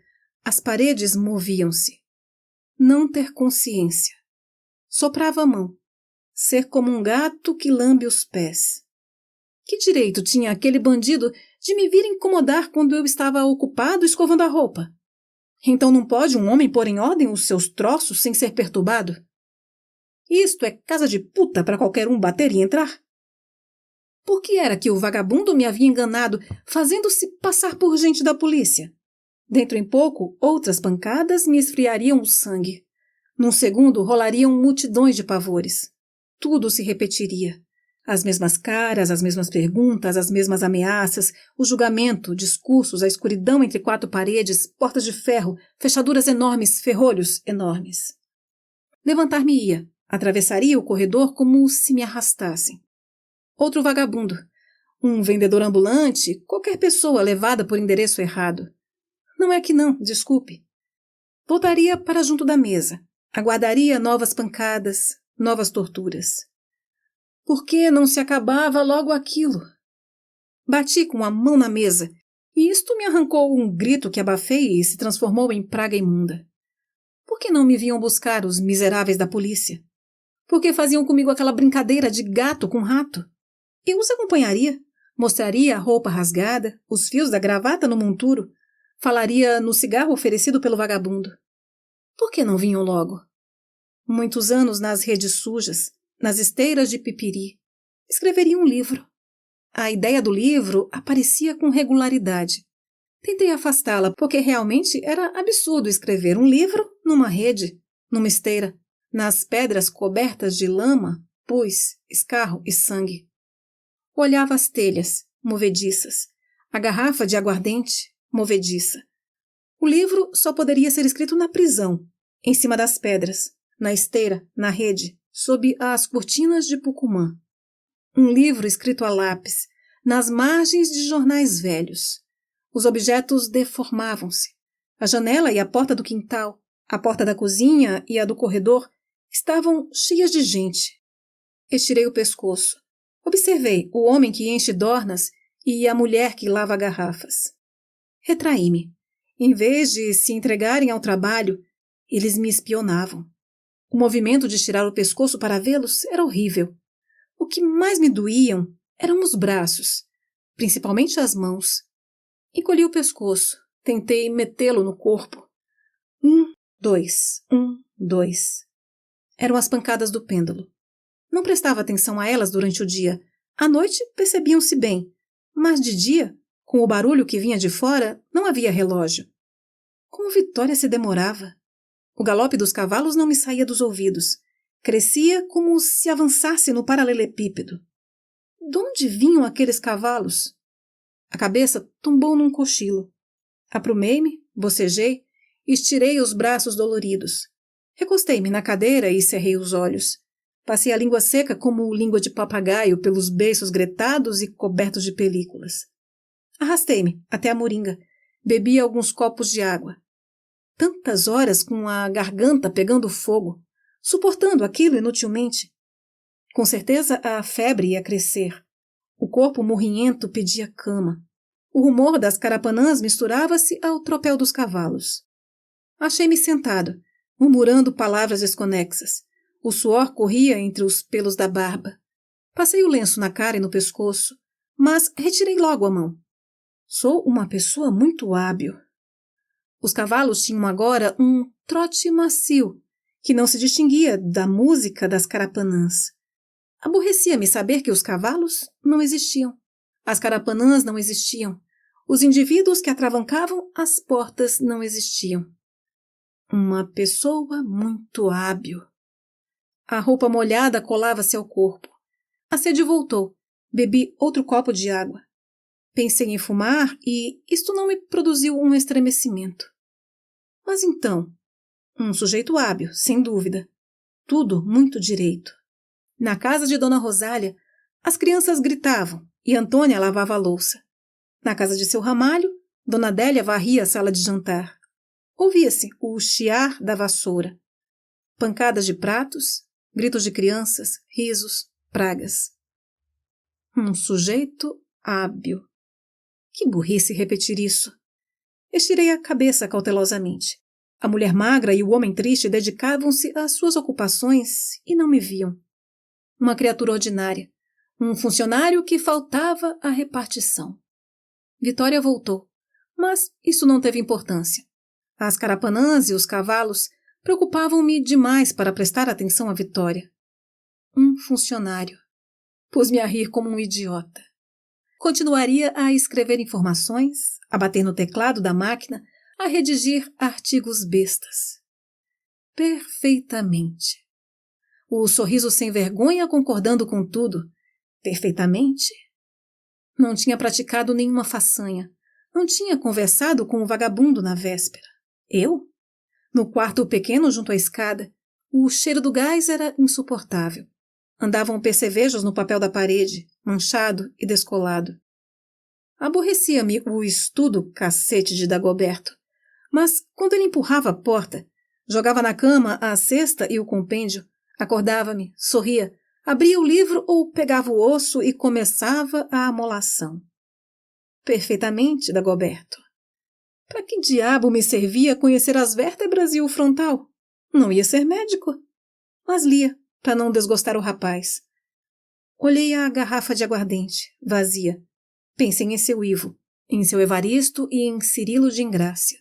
As paredes moviam-se. Não ter consciência. Soprava a mão. Ser como um gato que lambe os pés. Que direito tinha aquele bandido de me vir incomodar quando eu estava ocupado escovando a roupa? Então não pode um homem pôr em ordem os seus troços sem ser perturbado? Isto é casa de puta para qualquer um bater e entrar? Por que era que o vagabundo me havia enganado, fazendo-se passar por gente da polícia? Dentro em pouco, outras pancadas me esfriariam o sangue. Num segundo, rolariam multidões de pavores. Tudo se repetiria. As mesmas caras, as mesmas perguntas, as mesmas ameaças, o julgamento, discursos, a escuridão entre quatro paredes, portas de ferro, fechaduras enormes, ferrolhos enormes. Levantar-me-ia, atravessaria o corredor como se me arrastassem. Outro vagabundo, um vendedor ambulante, qualquer pessoa levada por endereço errado. Não é que não, desculpe. Voltaria para junto da mesa, aguardaria novas pancadas, novas torturas. Por que não se acabava logo aquilo? Bati com a mão na mesa, e isto me arrancou um grito que abafei e se transformou em praga imunda. Por que não me vinham buscar os miseráveis da polícia? Por que faziam comigo aquela brincadeira de gato com rato? Eu os acompanharia, mostraria a roupa rasgada, os fios da gravata no monturo, falaria no cigarro oferecido pelo vagabundo. Por que não vinham logo? Muitos anos nas redes sujas, nas esteiras de pipiri. Escreveria um livro. A ideia do livro aparecia com regularidade. Tentei afastá-la porque realmente era absurdo escrever um livro numa rede, numa esteira, nas pedras cobertas de lama, pus, escarro e sangue. Olhava as telhas, movediças, a garrafa de aguardente, movediça. O livro só poderia ser escrito na prisão, em cima das pedras, na esteira, na rede, sob as cortinas de Pucumã. Um livro escrito a lápis, nas margens de jornais velhos. Os objetos deformavam-se. A janela e a porta do quintal, a porta da cozinha e a do corredor estavam cheias de gente. Estirei o pescoço. Observei o homem que enche dornas e a mulher que lava garrafas. Retraí-me. Em vez de se entregarem ao trabalho, eles me espionavam. O movimento de estirar o pescoço para vê-los era horrível. O que mais me doíam eram os braços, principalmente as mãos. Encolhi o pescoço, tentei metê-lo no corpo. 1, 2, 1, 2. Eram as pancadas do pêndulo. Não prestava atenção a elas durante o dia. À noite percebiam-se bem, mas de dia, com o barulho que vinha de fora, não havia relógio. Como Vitória se demorava. O galope dos cavalos não me saía dos ouvidos. Crescia como se avançasse no paralelepípedo. De onde vinham aqueles cavalos? A cabeça tombou num cochilo. Aprumei-me, bocejei, estirei os braços doloridos. Recostei-me na cadeira e cerrei os olhos. Passei a língua seca como língua de papagaio pelos beiços gretados e cobertos de películas. Arrastei-me até a moringa. Bebi alguns copos de água. Tantas horas com a garganta pegando fogo, suportando aquilo inutilmente. Com certeza a febre ia crescer. O corpo morrinhento pedia cama. O rumor das carapanãs misturava-se ao tropel dos cavalos. Achei-me sentado, murmurando palavras desconexas. O suor corria entre os pelos da barba. Passei o lenço na cara e no pescoço, mas retirei logo a mão. Sou uma pessoa muito hábil. Os cavalos tinham agora um trote macio, que não se distinguia da música das carapanãs. Aborrecia-me saber que os cavalos não existiam. As carapanãs não existiam. Os indivíduos que atravancavam as portas não existiam. Uma pessoa muito hábil. A roupa molhada colava-se ao corpo. A sede voltou. Bebi outro copo de água. Pensei em fumar e isto não me produziu um estremecimento. Mas então, um sujeito hábil, sem dúvida. Tudo muito direito. Na casa de Dona Rosália, as crianças gritavam e Antônia lavava a louça. Na casa de seu Ramalho, Dona Adélia varria a sala de jantar. Ouvia-se o chiar da vassoura. Pancadas de pratos, gritos de crianças, risos, pragas. Um sujeito hábil. Que burrice repetir isso. Estirei a cabeça cautelosamente. A mulher magra e o homem triste dedicavam-se às suas ocupações e não me viam. Uma criatura ordinária. Um funcionário que faltava à repartição. Vitória voltou, mas isso não teve importância. As carapanãs e os cavalos preocupavam-me demais para prestar atenção à Vitória. Um funcionário. Pus-me a rir como um idiota. Continuaria a escrever informações, a bater no teclado da máquina, a redigir artigos bestas. Perfeitamente. O sorriso sem vergonha concordando com tudo. Perfeitamente. Não tinha praticado nenhuma façanha. Não tinha conversado com o vagabundo na véspera. Eu? No quarto pequeno junto à escada, o cheiro do gás era insuportável. Andavam percevejos no papel da parede, manchado e descolado. Aborrecia-me o estudo cacete de Dagoberto, mas quando ele empurrava a porta, jogava na cama a cesta e o compêndio, acordava-me, sorria, abria o livro ou pegava o osso e começava a amolação. Perfeitamente, Dagoberto. Para que diabo me servia conhecer as vértebras e o frontal? Não ia ser médico. Mas lia, para não desgostar o rapaz. Olhei a garrafa de aguardente, vazia. Pensei em seu Ivo, em seu Evaristo e em Cirilo de Ingrácia.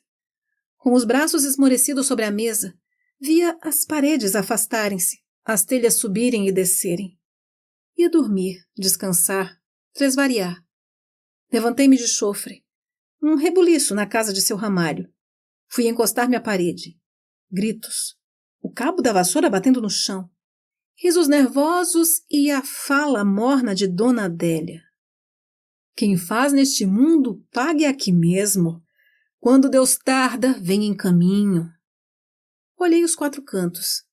Com os braços esmorecidos sobre a mesa, via as paredes afastarem-se, as telhas subirem e descerem. Ia dormir, descansar, tresvariar. Levantei-me de chofre. Um rebuliço na casa de seu Ramalho. Fui encostar-me à parede. Gritos. O cabo da vassoura batendo no chão. Risos nervosos e a fala morna de Dona Adélia. Quem faz neste mundo, pague aqui mesmo. Quando Deus tarda, vem em caminho. Olhei os quatro cantos.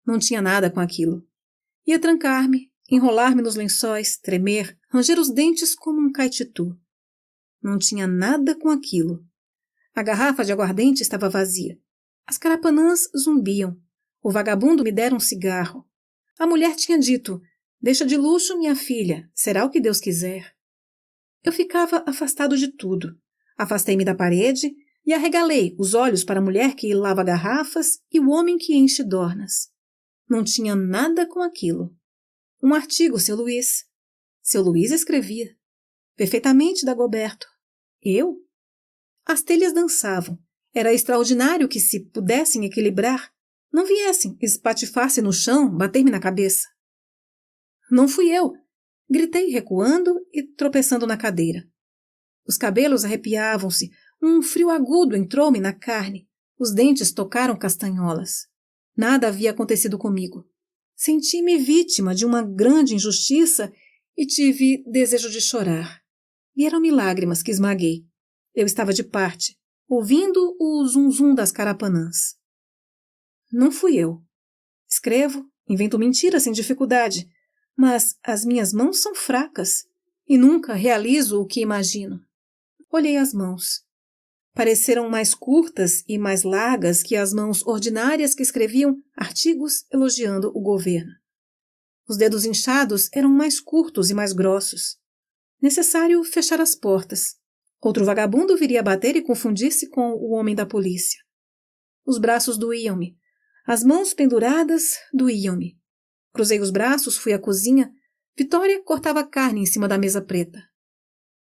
Não tinha nada com aquilo. Ia trancar-me, enrolar-me nos lençóis, tremer, ranger os dentes como um caititu. Não tinha nada com aquilo. A garrafa de aguardente estava vazia. As carapanãs zumbiam. O vagabundo me dera um cigarro. A mulher tinha dito, deixa de luxo, minha filha, será o que Deus quiser. Eu ficava afastado de tudo. Afastei-me da parede e arregalei os olhos para a mulher que lava garrafas e o homem que enche dornas. Não tinha nada com aquilo. Um artigo, seu Luiz. Seu Luiz escrevia. Perfeitamente, Dagoberto. Eu? As telhas dançavam. Era extraordinário que, se pudessem equilibrar, não viessem espatifar-se no chão, bater-me na cabeça. Não fui eu. Gritei recuando e tropeçando na cadeira. Os cabelos arrepiavam-se, um frio agudo entrou-me na carne, os dentes tocaram castanholas. Nada havia acontecido comigo. Senti-me vítima de uma grande injustiça e tive desejo de chorar. Vieram-me lágrimas que esmaguei. Eu estava de parte, ouvindo o zum-zum das carapanãs. Não fui eu. Escrevo, invento mentiras sem dificuldade, mas as minhas mãos são fracas e nunca realizo o que imagino. Olhei as mãos. Pareceram mais curtas e mais largas que as mãos ordinárias que escreviam artigos elogiando o governo. Os dedos inchados eram mais curtos e mais grossos. Necessário fechar as portas. Outro vagabundo viria bater e confundir-se com o homem da polícia. Os braços doíam-me. As mãos penduradas doíam-me. Cruzei os braços, fui à cozinha. Vitória cortava carne em cima da mesa preta.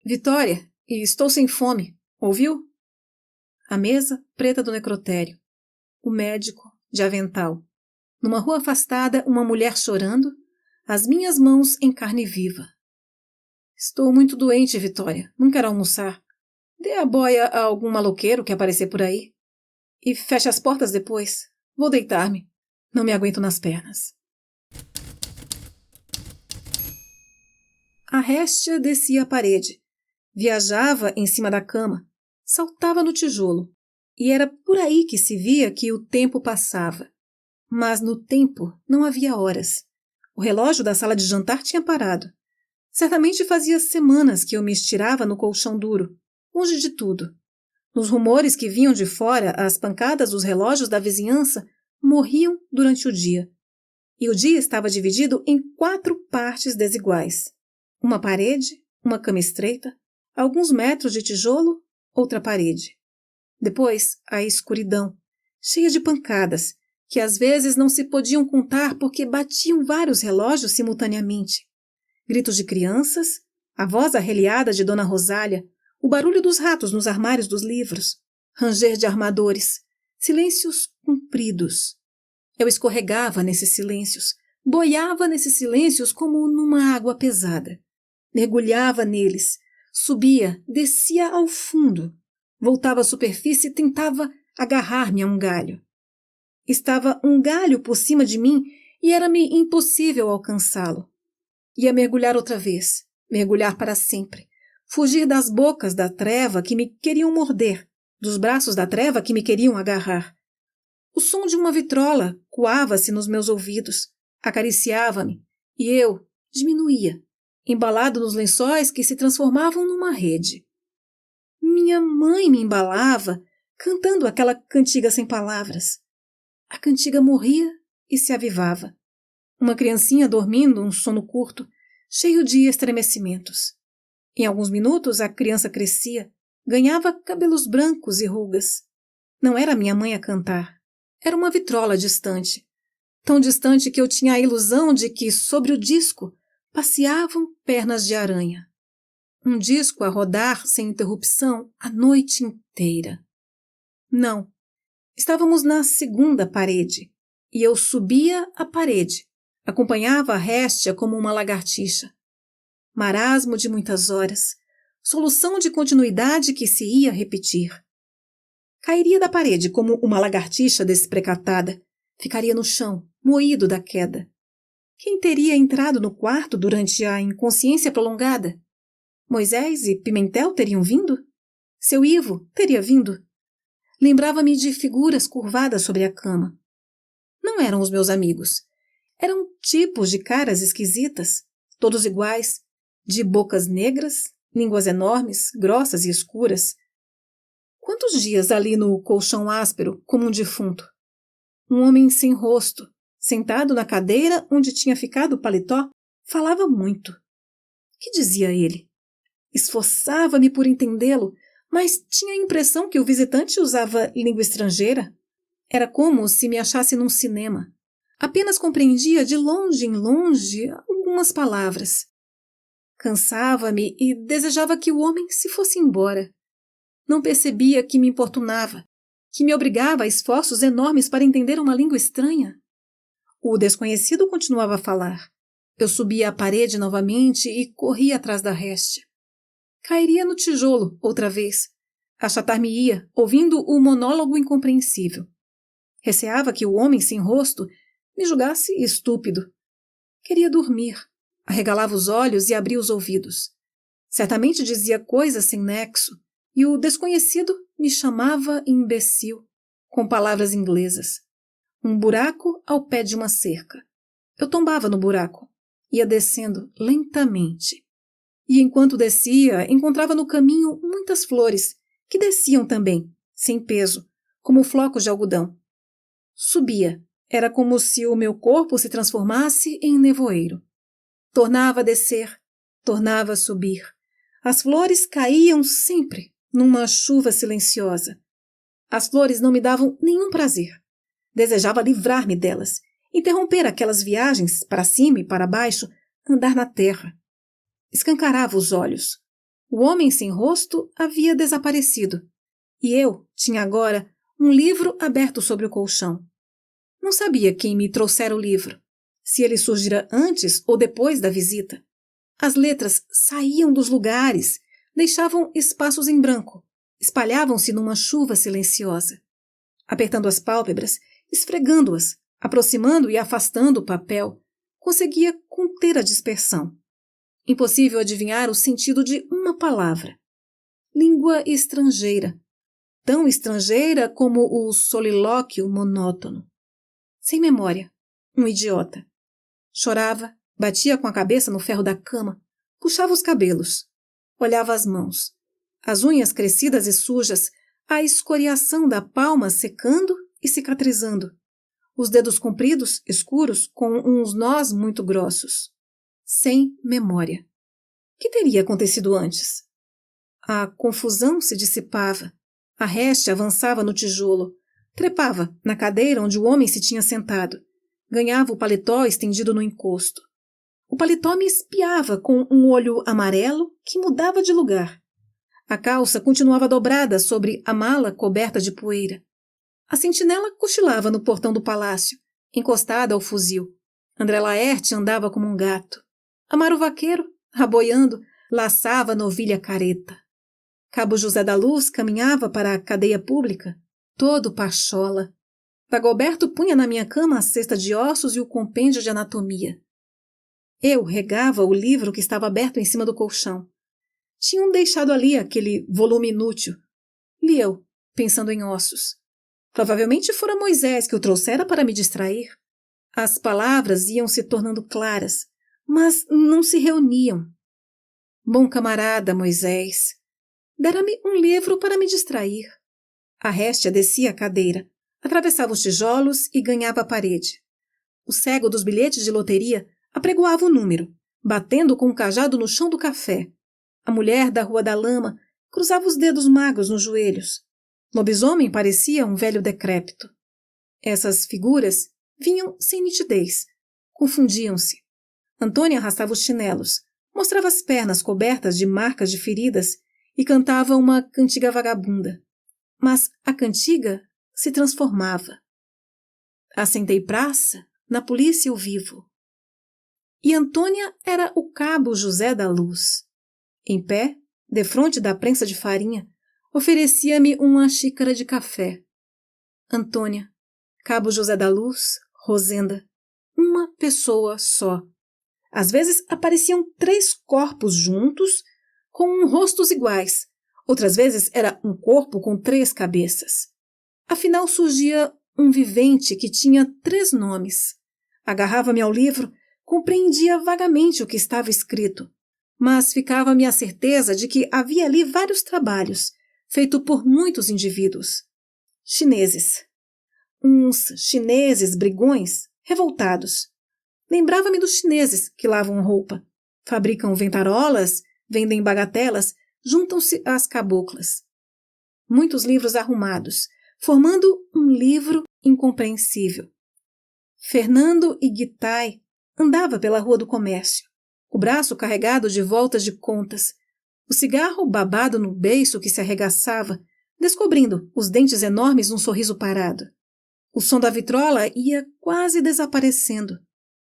Vitória, estou sem fome. Ouviu? A mesa preta do necrotério. O médico, de avental. Numa rua afastada, uma mulher chorando, as minhas mãos em carne viva. Estou muito doente, Vitória. Não quero almoçar. Dê a boia a algum maloqueiro que aparecer por aí. E feche as portas depois. Vou deitar-me. Não me aguento nas pernas. A réstia descia a parede. Viajava em cima da cama. Saltava no tijolo. E era por aí que se via que o tempo passava. Mas no tempo não havia horas. O relógio da sala de jantar tinha parado. Certamente fazia semanas que eu me estirava no colchão duro, longe de tudo. Nos rumores que vinham de fora, as pancadas dos relógios da vizinhança morriam durante o dia. E o dia estava dividido em 4 partes desiguais. Uma parede, uma cama estreita, alguns metros de tijolo, outra parede. Depois, a escuridão, cheia de pancadas, que às vezes não se podiam contar porque batiam vários relógios simultaneamente. Gritos de crianças, a voz arreliada de Dona Rosália, o barulho dos ratos nos armários dos livros, ranger de armadores, silêncios compridos. Eu escorregava nesses silêncios, boiava nesses silêncios como numa água pesada. Mergulhava neles, subia, descia ao fundo, voltava à superfície e tentava agarrar-me a um galho. Estava um galho por cima de mim e era-me impossível alcançá-lo. Ia mergulhar outra vez, mergulhar para sempre, fugir das bocas da treva que me queriam morder, dos braços da treva que me queriam agarrar. O som de uma vitrola coava-se nos meus ouvidos, acariciava-me, e eu diminuía, embalado nos lençóis que se transformavam numa rede. Minha mãe me embalava, cantando aquela cantiga sem palavras. A cantiga morria e se avivava. Uma criancinha dormindo um sono curto, cheio de estremecimentos. Em alguns minutos a criança crescia, ganhava cabelos brancos e rugas. Não era minha mãe a cantar. Era uma vitrola distante. Tão distante que eu tinha a ilusão de que, sobre o disco, passeavam pernas de aranha. Um disco a rodar sem interrupção a noite inteira. Não. Estávamos na segunda parede, e eu subia a parede, acompanhava a réstia como uma lagartixa. Marasmo de muitas horas, solução de continuidade que se ia repetir. Cairia da parede como uma lagartixa desprecatada, ficaria no chão, moído da queda. Quem teria entrado no quarto durante a inconsciência prolongada? Moisés e Pimentel teriam vindo? Seu Ivo teria vindo? Lembrava-me de figuras curvadas sobre a cama. Não eram os meus amigos. Eram tipos de caras esquisitas, todos iguais, de bocas negras, línguas enormes, grossas e escuras. Quantos dias ali no colchão áspero, como um defunto? Um homem sem rosto, sentado na cadeira onde tinha ficado o paletó, falava muito. Que dizia ele? Esforçava-me por entendê-lo, mas tinha a impressão que o visitante usava língua estrangeira. Era como se me achasse num cinema. Apenas compreendia de longe em longe algumas palavras. Cansava-me e desejava que o homem se fosse embora. Não percebia que me importunava, que me obrigava a esforços enormes para entender uma língua estranha. O desconhecido continuava a falar. Eu subia a parede novamente e corria atrás da réstia. Cairia no tijolo, outra vez. Achatar-me-ia, ouvindo o monólogo incompreensível. Receava que o homem sem rosto me julgasse estúpido. Queria dormir. Arregalava os olhos e abria os ouvidos. Certamente dizia coisas sem nexo, e o desconhecido me chamava imbecil, com palavras inglesas. Um buraco ao pé de uma cerca. Eu tombava no buraco. Ia descendo lentamente. E enquanto descia, encontrava no caminho muitas flores, que desciam também, sem peso, como flocos de algodão. Subia. Era como se o meu corpo se transformasse em nevoeiro. Tornava a descer, tornava a subir, As flores caíam sempre numa chuva silenciosa. As flores não me davam nenhum prazer. Desejava livrar-me delas, interromper aquelas viagens para cima e para baixo, andar na terra. Escancarava os olhos. O homem sem rosto havia desaparecido, e eu tinha agora um livro aberto sobre o colchão. Não sabia quem me trouxera o livro, se ele surgira antes ou depois da visita. As letras saíam dos lugares, deixavam espaços em branco, espalhavam-se numa chuva silenciosa. Apertando as pálpebras, esfregando-as, aproximando e afastando o papel, conseguia conter a dispersão. Impossível adivinhar o sentido de uma palavra. Língua estrangeira, tão estrangeira como o solilóquio monótono. Sem memória, um idiota. Chorava, batia com a cabeça no ferro da cama, puxava os cabelos, olhava as mãos, as unhas crescidas e sujas, a escoriação da palma secando e cicatrizando, os dedos compridos, escuros, com uns nós muito grossos. Sem memória. Que teria acontecido antes? A confusão se dissipava. A réstia avançava no tijolo, trepava na cadeira onde o homem se tinha sentado, ganhava o paletó estendido no encosto. O paletó me espiava com um olho amarelo que mudava de lugar. A calça continuava dobrada sobre a mala coberta de poeira. A sentinela cochilava no portão do palácio, encostada ao fuzil. André Laerte andava como um gato. Amaro Vaqueiro, raboiando, laçava a novilha careta. Cabo José da Luz caminhava para a cadeia pública, todo pachola. Dagoberto punha na minha cama a cesta de ossos e o compêndio de anatomia. Eu regava o livro que estava aberto em cima do colchão. Tinham deixado ali aquele volume inútil. Li eu, pensando em ossos. Provavelmente fora Moisés que o trouxera para me distrair. As palavras iam se tornando claras, mas não se reuniam. Bom camarada, Moisés, dera-me um livro para me distrair. A réstia descia a cadeira, atravessava os tijolos e ganhava a parede. O cego dos bilhetes de loteria apregoava o número, batendo com o cajado no chão do café. A mulher da Rua da Lama cruzava os dedos magros nos joelhos. Lobisomem parecia um velho decrépito. Essas figuras vinham sem nitidez, confundiam-se. Antônia arrastava os chinelos, mostrava as pernas cobertas de marcas de feridas e cantava uma cantiga vagabunda. Mas a cantiga se transformava. Assentei praça, na polícia eu vivo. E Antônia era o cabo José da Luz. Em pé, defronte da prensa de farinha, oferecia-me uma xícara de café. Antônia, cabo José da Luz, Rosenda, uma pessoa só. Às vezes apareciam 3 corpos juntos, com rostos iguais. Outras vezes era um corpo com 3 cabeças. Afinal surgia um vivente que tinha 3 nomes. Agarrava-me ao livro, compreendia vagamente o que estava escrito, mas ficava-me a certeza de que havia ali vários trabalhos, feito por muitos indivíduos. Chineses. Uns chineses brigões, revoltados. Lembrava-me dos chineses que lavam roupa, fabricam ventarolas, vendem bagatelas, juntam-se às caboclas. Muitos livros arrumados, formando um livro incompreensível. Fernando Iguitai andava pela Rua do Comércio, o braço carregado de voltas de contas, o cigarro babado no beiço que se arregaçava, descobrindo os dentes enormes num sorriso parado. O som da vitrola ia quase desaparecendo.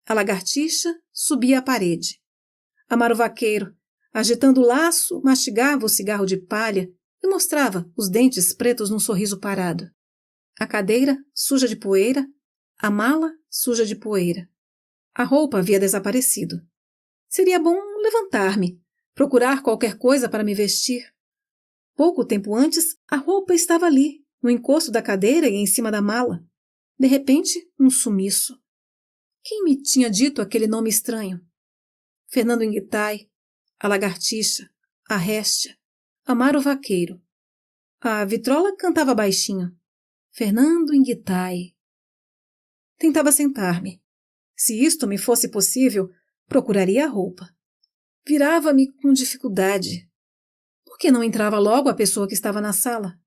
A lagartixa subia a parede. Amaro Vaqueiro, agitando o laço, mastigava o cigarro de palha e mostrava os dentes pretos num sorriso parado. A cadeira, suja de poeira, a mala, suja de poeira. A roupa havia desaparecido. Seria bom levantar-me, procurar qualquer coisa para me vestir. Pouco tempo antes, a roupa estava ali, no encosto da cadeira e em cima da mala. De repente, um sumiço. Quem me tinha dito aquele nome estranho? Fernando Iguitai, a lagartixa, a réstia, Amaro Vaqueiro. A vitrola cantava baixinho. Fernando Iguitai. Tentava sentar-me. Se isto me fosse possível, procuraria a roupa. Virava-me com dificuldade. que não entrava logo a pessoa que estava na sala?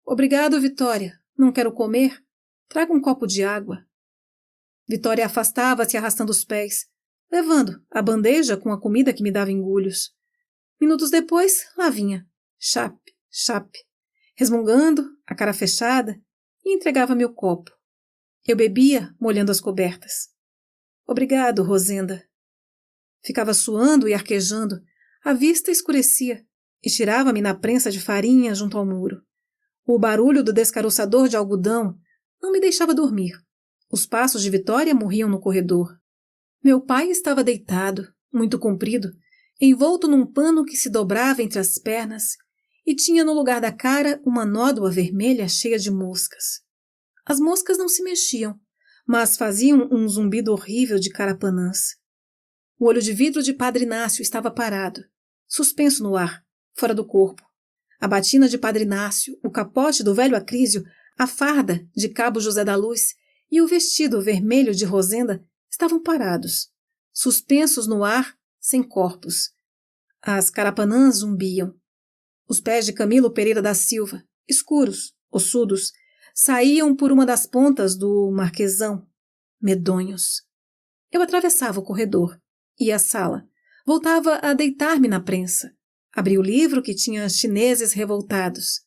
Obrigado, Vitória. Não quero comer. Traga um copo de água. Vitória afastava-se arrastando os pés, levando a bandeja com a comida que me dava engulhos. Minutos depois, lá vinha, chape, chape, resmungando, a cara fechada, e entregava-me o copo. Eu bebia, molhando as cobertas. Obrigado, Rosenda. Ficava suando e arquejando, a vista escurecia, e tirava-me na prensa de farinha junto ao muro. O barulho do descaroçador de algodão não me deixava dormir. Os passos de Vitória morriam no corredor. Meu pai estava deitado, muito comprido, envolto num pano que se dobrava entre as pernas e tinha no lugar da cara uma nódoa vermelha cheia de moscas. As moscas não se mexiam, mas faziam um zumbido horrível de carapanãs. O olho de vidro de Padre Inácio estava parado, suspenso no ar, fora do corpo. A batina de Padre Inácio, o capote do velho Acrísio, a farda de Cabo José da Luz e o vestido vermelho de Rosenda estavam parados, suspensos no ar, sem corpos. As carapanãs zumbiam. Os pés de Camilo Pereira da Silva, escuros, ossudos, saíam por uma das pontas do marquesão, medonhos. Eu atravessava o corredor, ia à sala, voltava a deitar-me na prensa. Abri o livro que tinha chineses revoltados.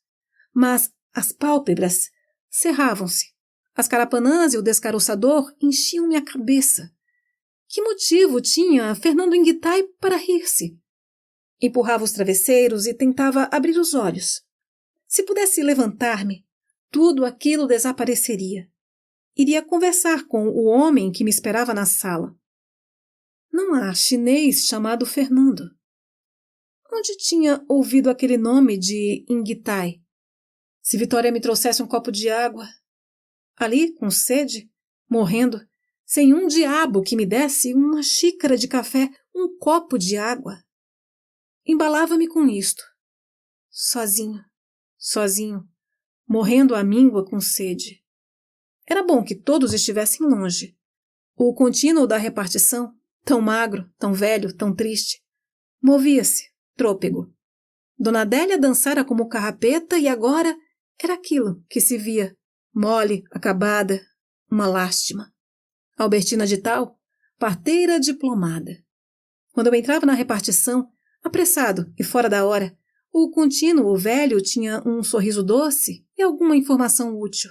Mas as pálpebras cerravam-se. As carapanãs e o descaroçador enchiam minha cabeça. Que motivo tinha Fernando Inguitai para rir-se? Empurrava os travesseiros e tentava abrir os olhos. Se pudesse levantar-me, tudo aquilo desapareceria. Iria conversar com o homem que me esperava na sala. Não há chinês chamado Fernando. Onde tinha ouvido aquele nome de Inguitai? Se Vitória me trouxesse um copo de água. Ali, com sede, morrendo, sem um diabo que me desse uma xícara de café, um copo de água. Embalava-me com isto. Sozinho, sozinho, morrendo à míngua com sede. Era bom que todos estivessem longe. O contínuo da repartição, tão magro, tão velho, tão triste, movia-se, trôpego. Dona Adélia dançara como carrapeta e agora era aquilo que se via, mole, acabada, uma lástima. Albertina de Tal, parteira diplomada. Quando eu entrava na repartição, apressado e fora da hora, o contínuo velho tinha um sorriso doce e alguma informação útil.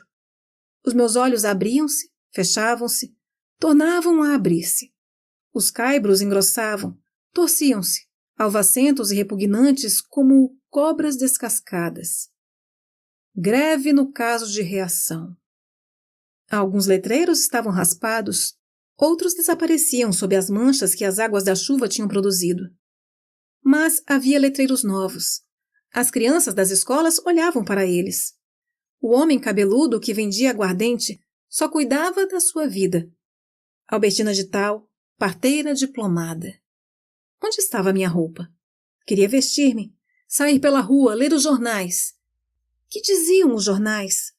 Os meus olhos abriam-se, fechavam-se, tornavam a abrir-se. Os caibros engrossavam, torciam-se, alvacentos e repugnantes como cobras descascadas. Greve no caso de reação. Alguns letreiros estavam raspados, outros desapareciam sob as manchas que as águas da chuva tinham produzido. Mas havia letreiros novos. As crianças das escolas olhavam para eles. O homem cabeludo que vendia aguardente só cuidava da sua vida. Albertina de Tal, parteira diplomada. Onde estava a minha roupa? Queria vestir-me, sair pela rua, ler os jornais. Que diziam os jornais?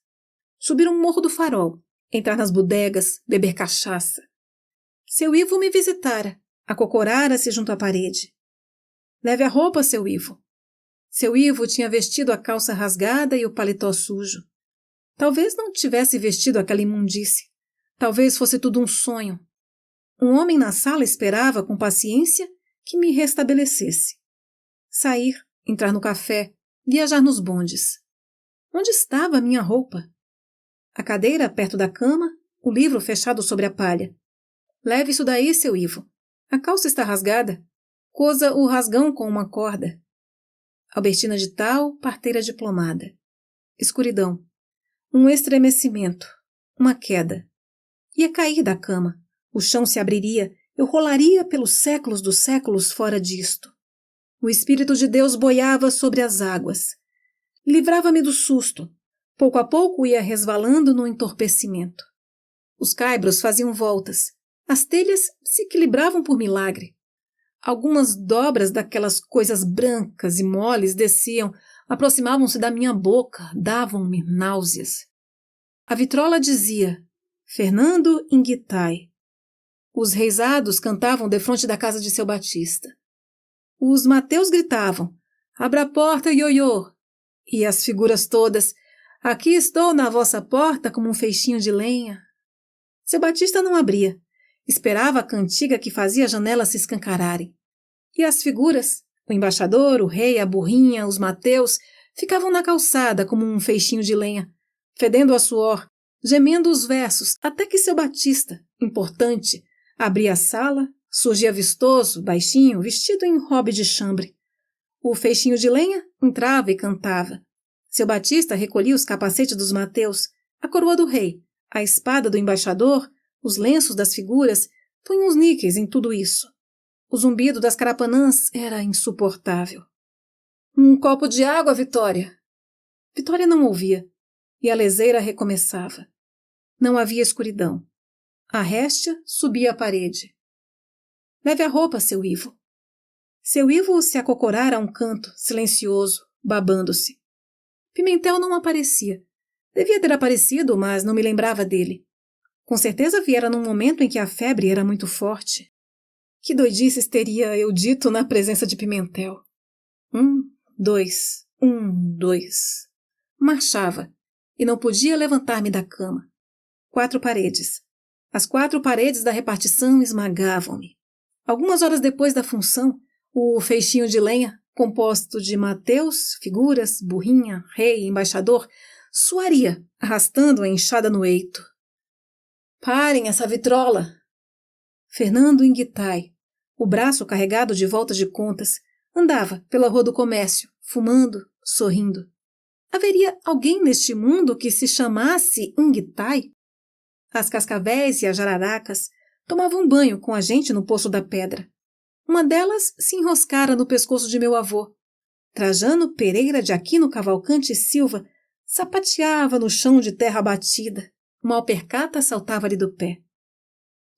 Subir um morro do Farol, entrar nas bodegas, beber cachaça. Seu Ivo me visitara, acocorara-se junto à parede. Leve a roupa, seu Ivo. Seu Ivo tinha vestido a calça rasgada e o paletó sujo. Talvez não tivesse vestido aquela imundície. Talvez fosse tudo um sonho. Um homem na sala esperava, com paciência, que me restabelecesse. Sair, entrar no café, viajar nos bondes. Onde estava a minha roupa? A cadeira perto da cama, o livro fechado sobre a palha. Leve isso daí, seu Ivo. A calça está rasgada. Cosa o rasgão com uma corda. Albertina de Tal, parteira diplomada. Escuridão. Um estremecimento. Uma queda. Ia cair da cama. O chão se abriria. Eu rolaria pelos séculos dos séculos fora disto. O Espírito de Deus boiava sobre as águas. Livrava-me do susto. Pouco a pouco ia resvalando no entorpecimento. Os caibros faziam voltas. As telhas se equilibravam por milagre. Algumas dobras daquelas coisas brancas e moles desciam, aproximavam-se da minha boca, davam-me náuseas. A vitrola dizia, Fernando Inguitai. Os reisados cantavam defronte da casa de seu Batista. Os mateus gritavam, Abra a porta, ioiô! E as figuras todas: aqui estou na vossa porta como um feixinho de lenha. Seu Batista não abria. Esperava a cantiga que fazia as janelas se escancararem. E as figuras, o embaixador, o rei, a burrinha, os Mateus, ficavam na calçada como um feixinho de lenha, fedendo a suor, gemendo os versos, até que seu Batista, importante, abria a sala, surgia vistoso, baixinho, vestido em robe de chambre. O feixinho de lenha entrava e cantava. Seu Batista recolhia os capacetes dos Mateus, a coroa do rei, a espada do embaixador, os lenços das figuras, punha uns níqueis em tudo isso. O zumbido das carapanãs era insuportável. Um copo de água, Vitória! Vitória não ouvia, e a leseira recomeçava. Não havia escuridão. A réstia subia a parede. Leve a roupa, seu Ivo. Seu Ivo se acocorara a um canto, silencioso, babando-se. Pimentel não aparecia. Devia ter aparecido, mas não me lembrava dele. Com certeza viera num momento em que a febre era muito forte. Que doidices teria eu dito na presença de Pimentel? 1, 2, 1, 2. Marchava, e não podia levantar-me da cama. 4 paredes. As 4 paredes da repartição esmagavam-me. Algumas horas depois da função, o feixinho de lenha, composto de Mateus, figuras, burrinha, rei, embaixador, suaria, arrastando a enxada no eito. Parem essa vitrola! Fernando Inguitai, o braço carregado de voltas de contas, andava pela rua do comércio, fumando, sorrindo. Haveria alguém neste mundo que se chamasse Inguitai? As cascavéis e as jararacas tomavam banho com a gente no Poço da Pedra. Uma delas se enroscara no pescoço de meu avô. Trajano Pereira de Aquino Cavalcante Silva sapateava no chão de terra batida. Uma alpercata saltava-lhe do pé.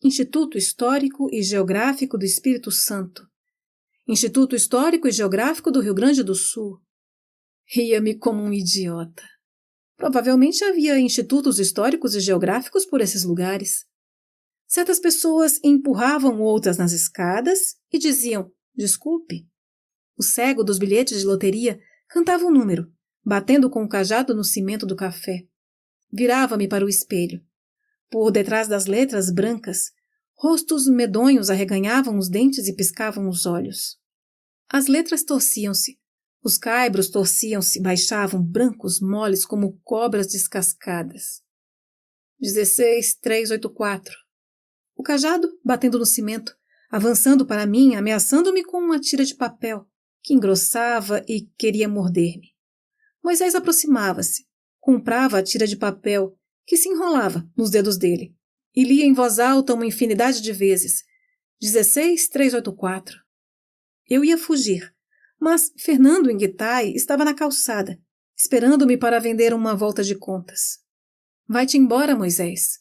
Instituto Histórico e Geográfico do Espírito Santo. Instituto Histórico e Geográfico do Rio Grande do Sul. Ria-me como um idiota. Provavelmente havia institutos históricos e geográficos por esses lugares. Certas pessoas empurravam outras nas escadas e diziam, desculpe. O cego dos bilhetes de loteria cantava um número, batendo com o cajado no cimento do café. Virava-me para o espelho. Por detrás das letras brancas, rostos medonhos arreganhavam os dentes e piscavam os olhos. As letras torciam-se. Os caibros torciam-se, baixavam brancos moles como cobras descascadas. 16384. O cajado, batendo no cimento, avançando para mim, ameaçando-me com uma tira de papel, que engrossava e queria morder-me. Moisés aproximava-se, comprava a tira de papel, que se enrolava nos dedos dele, e lia em voz alta uma infinidade de vezes. 16384. Eu ia fugir, mas Fernando Inguitai estava na calçada, esperando-me para vender uma volta de contas. Vai-te embora, Moisés.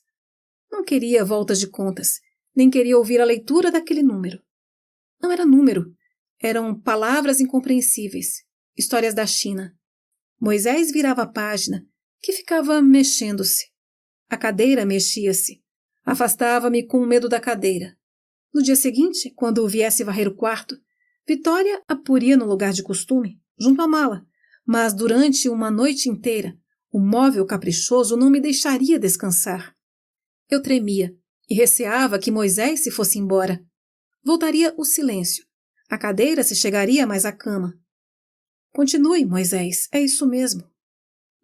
Não queria voltas de contas, nem queria ouvir a leitura daquele número. Não era número, eram palavras incompreensíveis, histórias da China. Moisés virava a página, que ficava mexendo-se. A cadeira mexia-se. Afastava-me com medo da cadeira. No dia seguinte, quando viesse varrer o quarto, Vitória a poria no lugar de costume, junto à mala, mas durante uma noite inteira, o móvel caprichoso não me deixaria descansar. Eu tremia e receava que Moisés se fosse embora. Voltaria o silêncio. A cadeira se chegaria mais à cama. Continue, Moisés, é isso mesmo.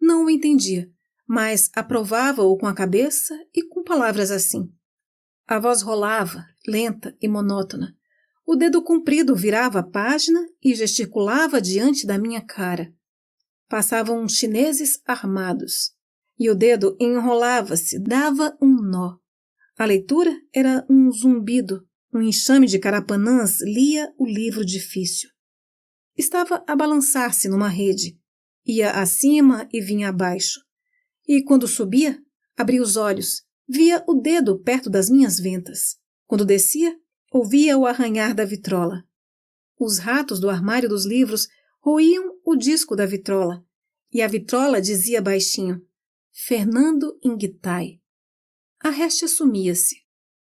Não o entendia, mas aprovava-o com a cabeça e com palavras assim. A voz rolava, lenta e monótona. O dedo comprido virava a página e gesticulava diante da minha cara. Passavam uns chineses armados, e o dedo enrolava-se, dava um nó. A leitura era um zumbido, um enxame de carapanãs lia o livro difícil. Estava a balançar-se numa rede, ia acima e vinha abaixo. E quando subia, abria os olhos, via o dedo perto das minhas ventas. Quando descia, ouvia o arranhar da vitrola. Os ratos do armário dos livros roíam o disco da vitrola, e a vitrola dizia baixinho, Fernando Inguitai. A réstia sumia-se.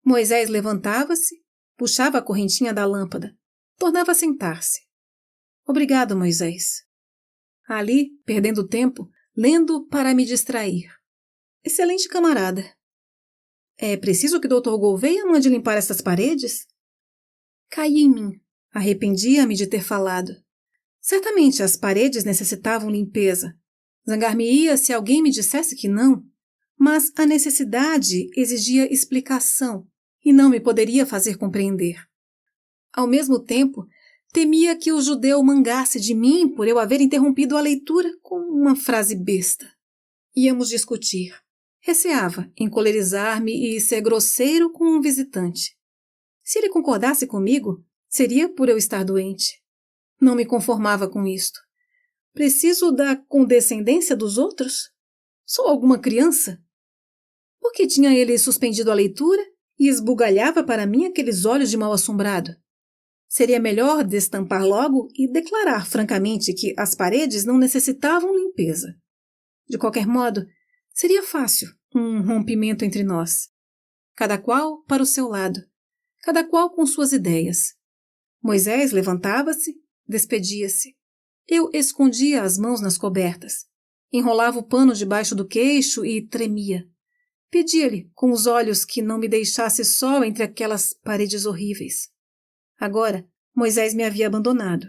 Moisés levantava-se, puxava a correntinha da lâmpada, tornava a sentar-se. Obrigado, Moisés. Ali, perdendo tempo, lendo para me distrair. Excelente camarada. É preciso que o Dr. Gouveia mande limpar essas paredes? Caí em mim. Arrependia-me de ter falado. Certamente as paredes necessitavam limpeza. Zangar-me-ia se alguém me dissesse que não, mas a necessidade exigia explicação e não me poderia fazer compreender. Ao mesmo tempo, temia que o judeu mangasse de mim por eu haver interrompido a leitura com uma frase besta. Íamos discutir. Receava encolerizar-me e ser grosseiro com um visitante. Se ele concordasse comigo, seria por eu estar doente. Não me conformava com isto. Preciso da condescendência dos outros? Sou alguma criança? Por que tinha ele suspendido a leitura e esbugalhava para mim aqueles olhos de mal-assombrado? Seria melhor destampar logo e declarar francamente que as paredes não necessitavam limpeza. De qualquer modo, seria fácil um rompimento entre nós. Cada qual para o seu lado, cada qual com suas ideias. Moisés levantava-se, despedia-se. Eu escondia as mãos nas cobertas, enrolava o pano debaixo do queixo e tremia. Pedia-lhe, com os olhos, que não me deixasse só entre aquelas paredes horríveis. Agora, Moisés me havia abandonado,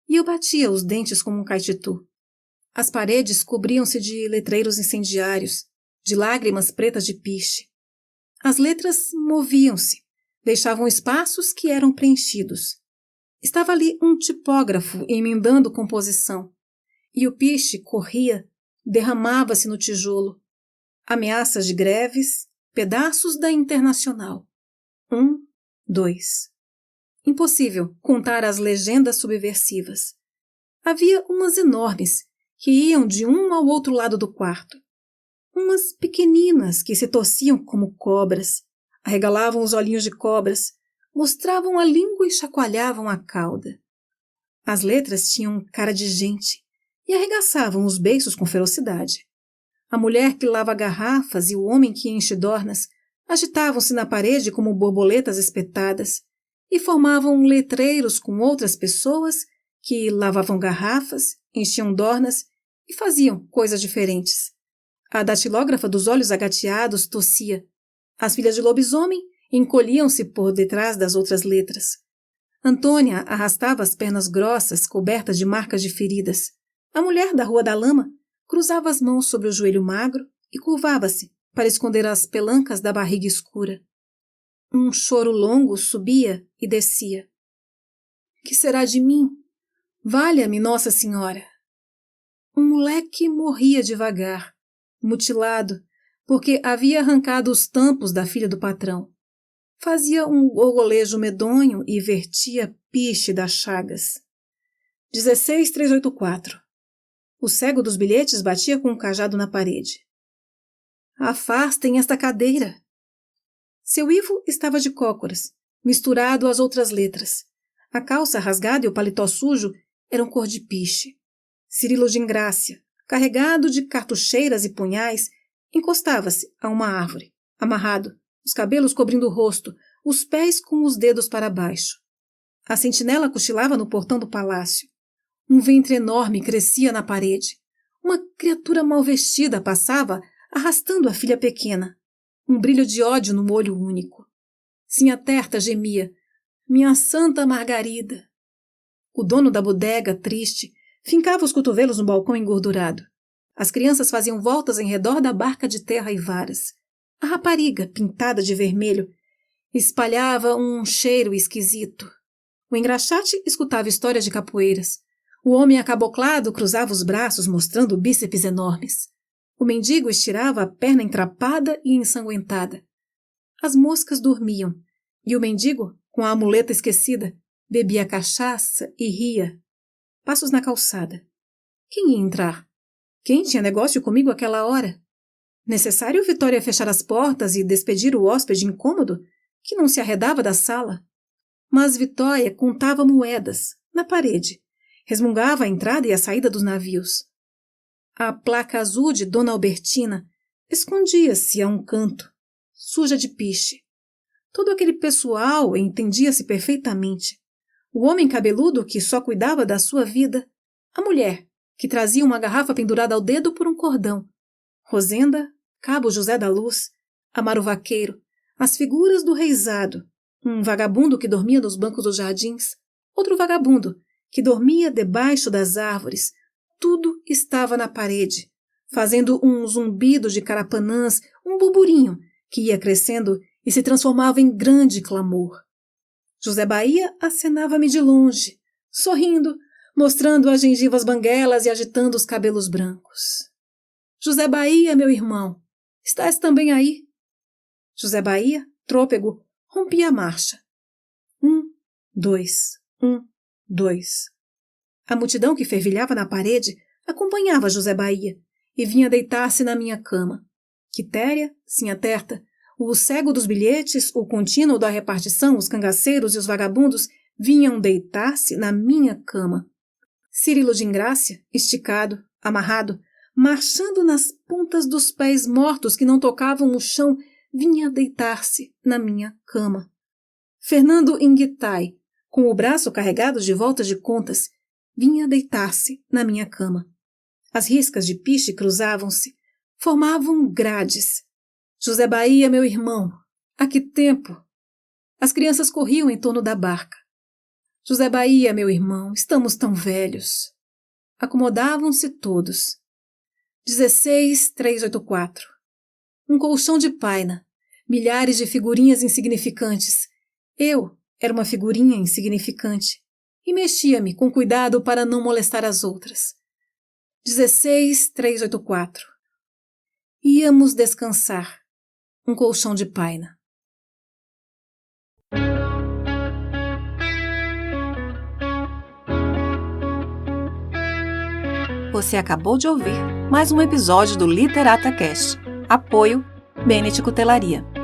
e eu batia os dentes como um caititu. As paredes cobriam-se de letreiros incendiários, de lágrimas pretas de piche. As letras moviam-se, deixavam espaços que eram preenchidos. Estava ali um tipógrafo emendando composição, e o piche corria, derramava-se no tijolo. Ameaças de greves, pedaços da Internacional. 1, 2. Impossível contar as legendas subversivas. Havia umas enormes, que iam de um ao outro lado do quarto. Umas pequeninas que se torciam como cobras, arregalavam os olhinhos de cobras, mostravam a língua e chacoalhavam a cauda. As letras tinham cara de gente e arregaçavam os beiços com ferocidade. A mulher que lava garrafas e o homem que enche dornas agitavam-se na parede como borboletas espetadas e formavam letreiros com outras pessoas que lavavam garrafas, enchiam dornas e faziam coisas diferentes. A datilógrafa dos olhos agateados tossia. As filhas de lobisomem encolhiam-se por detrás das outras letras. Antônia arrastava as pernas grossas, cobertas de marcas de feridas. A mulher da Rua da Lama cruzava as mãos sobre o joelho magro e curvava-se para esconder as pelancas da barriga escura. Um choro longo subia e descia. Que será de mim? Valha-me, Nossa Senhora! Um moleque morria devagar, mutilado, porque havia arrancado os tampos da filha do patrão. Fazia um gorgolejo medonho e vertia piche das chagas. 16384. O cego dos bilhetes batia com um cajado na parede. Afastem esta cadeira! Seu Ivo estava de cócoras, misturado às outras letras. A calça rasgada e o paletó sujo eram cor de piche. Cirilo de Ingrácia, carregado de cartucheiras e punhais, encostava-se a uma árvore, amarrado, os cabelos cobrindo o rosto, os pés com os dedos para baixo. A sentinela cochilava no portão do palácio. Um ventre enorme crescia na parede. Uma criatura mal vestida passava, arrastando a filha pequena. Um brilho de ódio no olho único. Sinha Terta gemia. Minha Santa Margarida. O dono da bodega, triste, fincava os cotovelos no balcão engordurado. As crianças faziam voltas em redor da barca de terra e varas. A rapariga, pintada de vermelho, espalhava um cheiro esquisito. O engraxate escutava histórias de capoeiras. O homem acaboclado cruzava os braços, mostrando bíceps enormes. O mendigo estirava a perna entrapada e ensanguentada. As moscas dormiam, e o mendigo, com a amuleta esquecida, bebia cachaça e ria. Passos na calçada. Quem ia entrar? Quem tinha negócio comigo àquela hora? Necessário Vitória fechar as portas e despedir o hóspede incômodo, que não se arredava da sala? Mas Vitória contava moedas, na parede. Resmungava a entrada e a saída dos navios. A placa azul de Dona Albertina escondia-se a um canto, suja de piche. Todo aquele pessoal entendia-se perfeitamente. o homem cabeludo que só cuidava da sua vida, a mulher que trazia uma garrafa pendurada ao dedo por um cordão, Rosenda, Cabo José da Luz, Amaro Vaqueiro, as figuras do reizado, um vagabundo que dormia nos bancos dos jardins, outro vagabundo que dormia debaixo das árvores. Tudo estava na parede, fazendo um zumbido de carapanãs, um burburinho que ia crescendo e se transformava em grande clamor. José Bahia acenava-me de longe, sorrindo, mostrando as gengivas banguelas e agitando os cabelos brancos. José Bahia, meu irmão, estás também aí? José Bahia, trôpego, rompia a marcha. 1, 2, 1, 2. A multidão que fervilhava na parede acompanhava José Bahia e vinha deitar-se na minha cama. Quitéria, Sinha Terta, o cego dos bilhetes, o contínuo da repartição, os cangaceiros e os vagabundos vinham deitar-se na minha cama. Cirilo de Ingrácia, esticado, amarrado, marchando nas pontas dos pés mortos que não tocavam o chão, vinha deitar-se na minha cama. Fernando Inguitai, com o braço carregado de voltas de contas, vinha deitar-se na minha cama. As riscas de piche cruzavam-se, formavam grades. José Bahia, meu irmão, há que tempo! As crianças corriam em torno da barca. José Bahia, meu irmão, estamos tão velhos. Acomodavam-se todos. 16384. Um colchão de paina, milhares de figurinhas insignificantes. Eu era uma figurinha insignificante e mexia-me com cuidado para não molestar as outras. 16384. Íamos descansar. Um colchão de paina. Você acabou de ouvir mais um episódio do Literata Cast. Apoio Bene Cutelaria.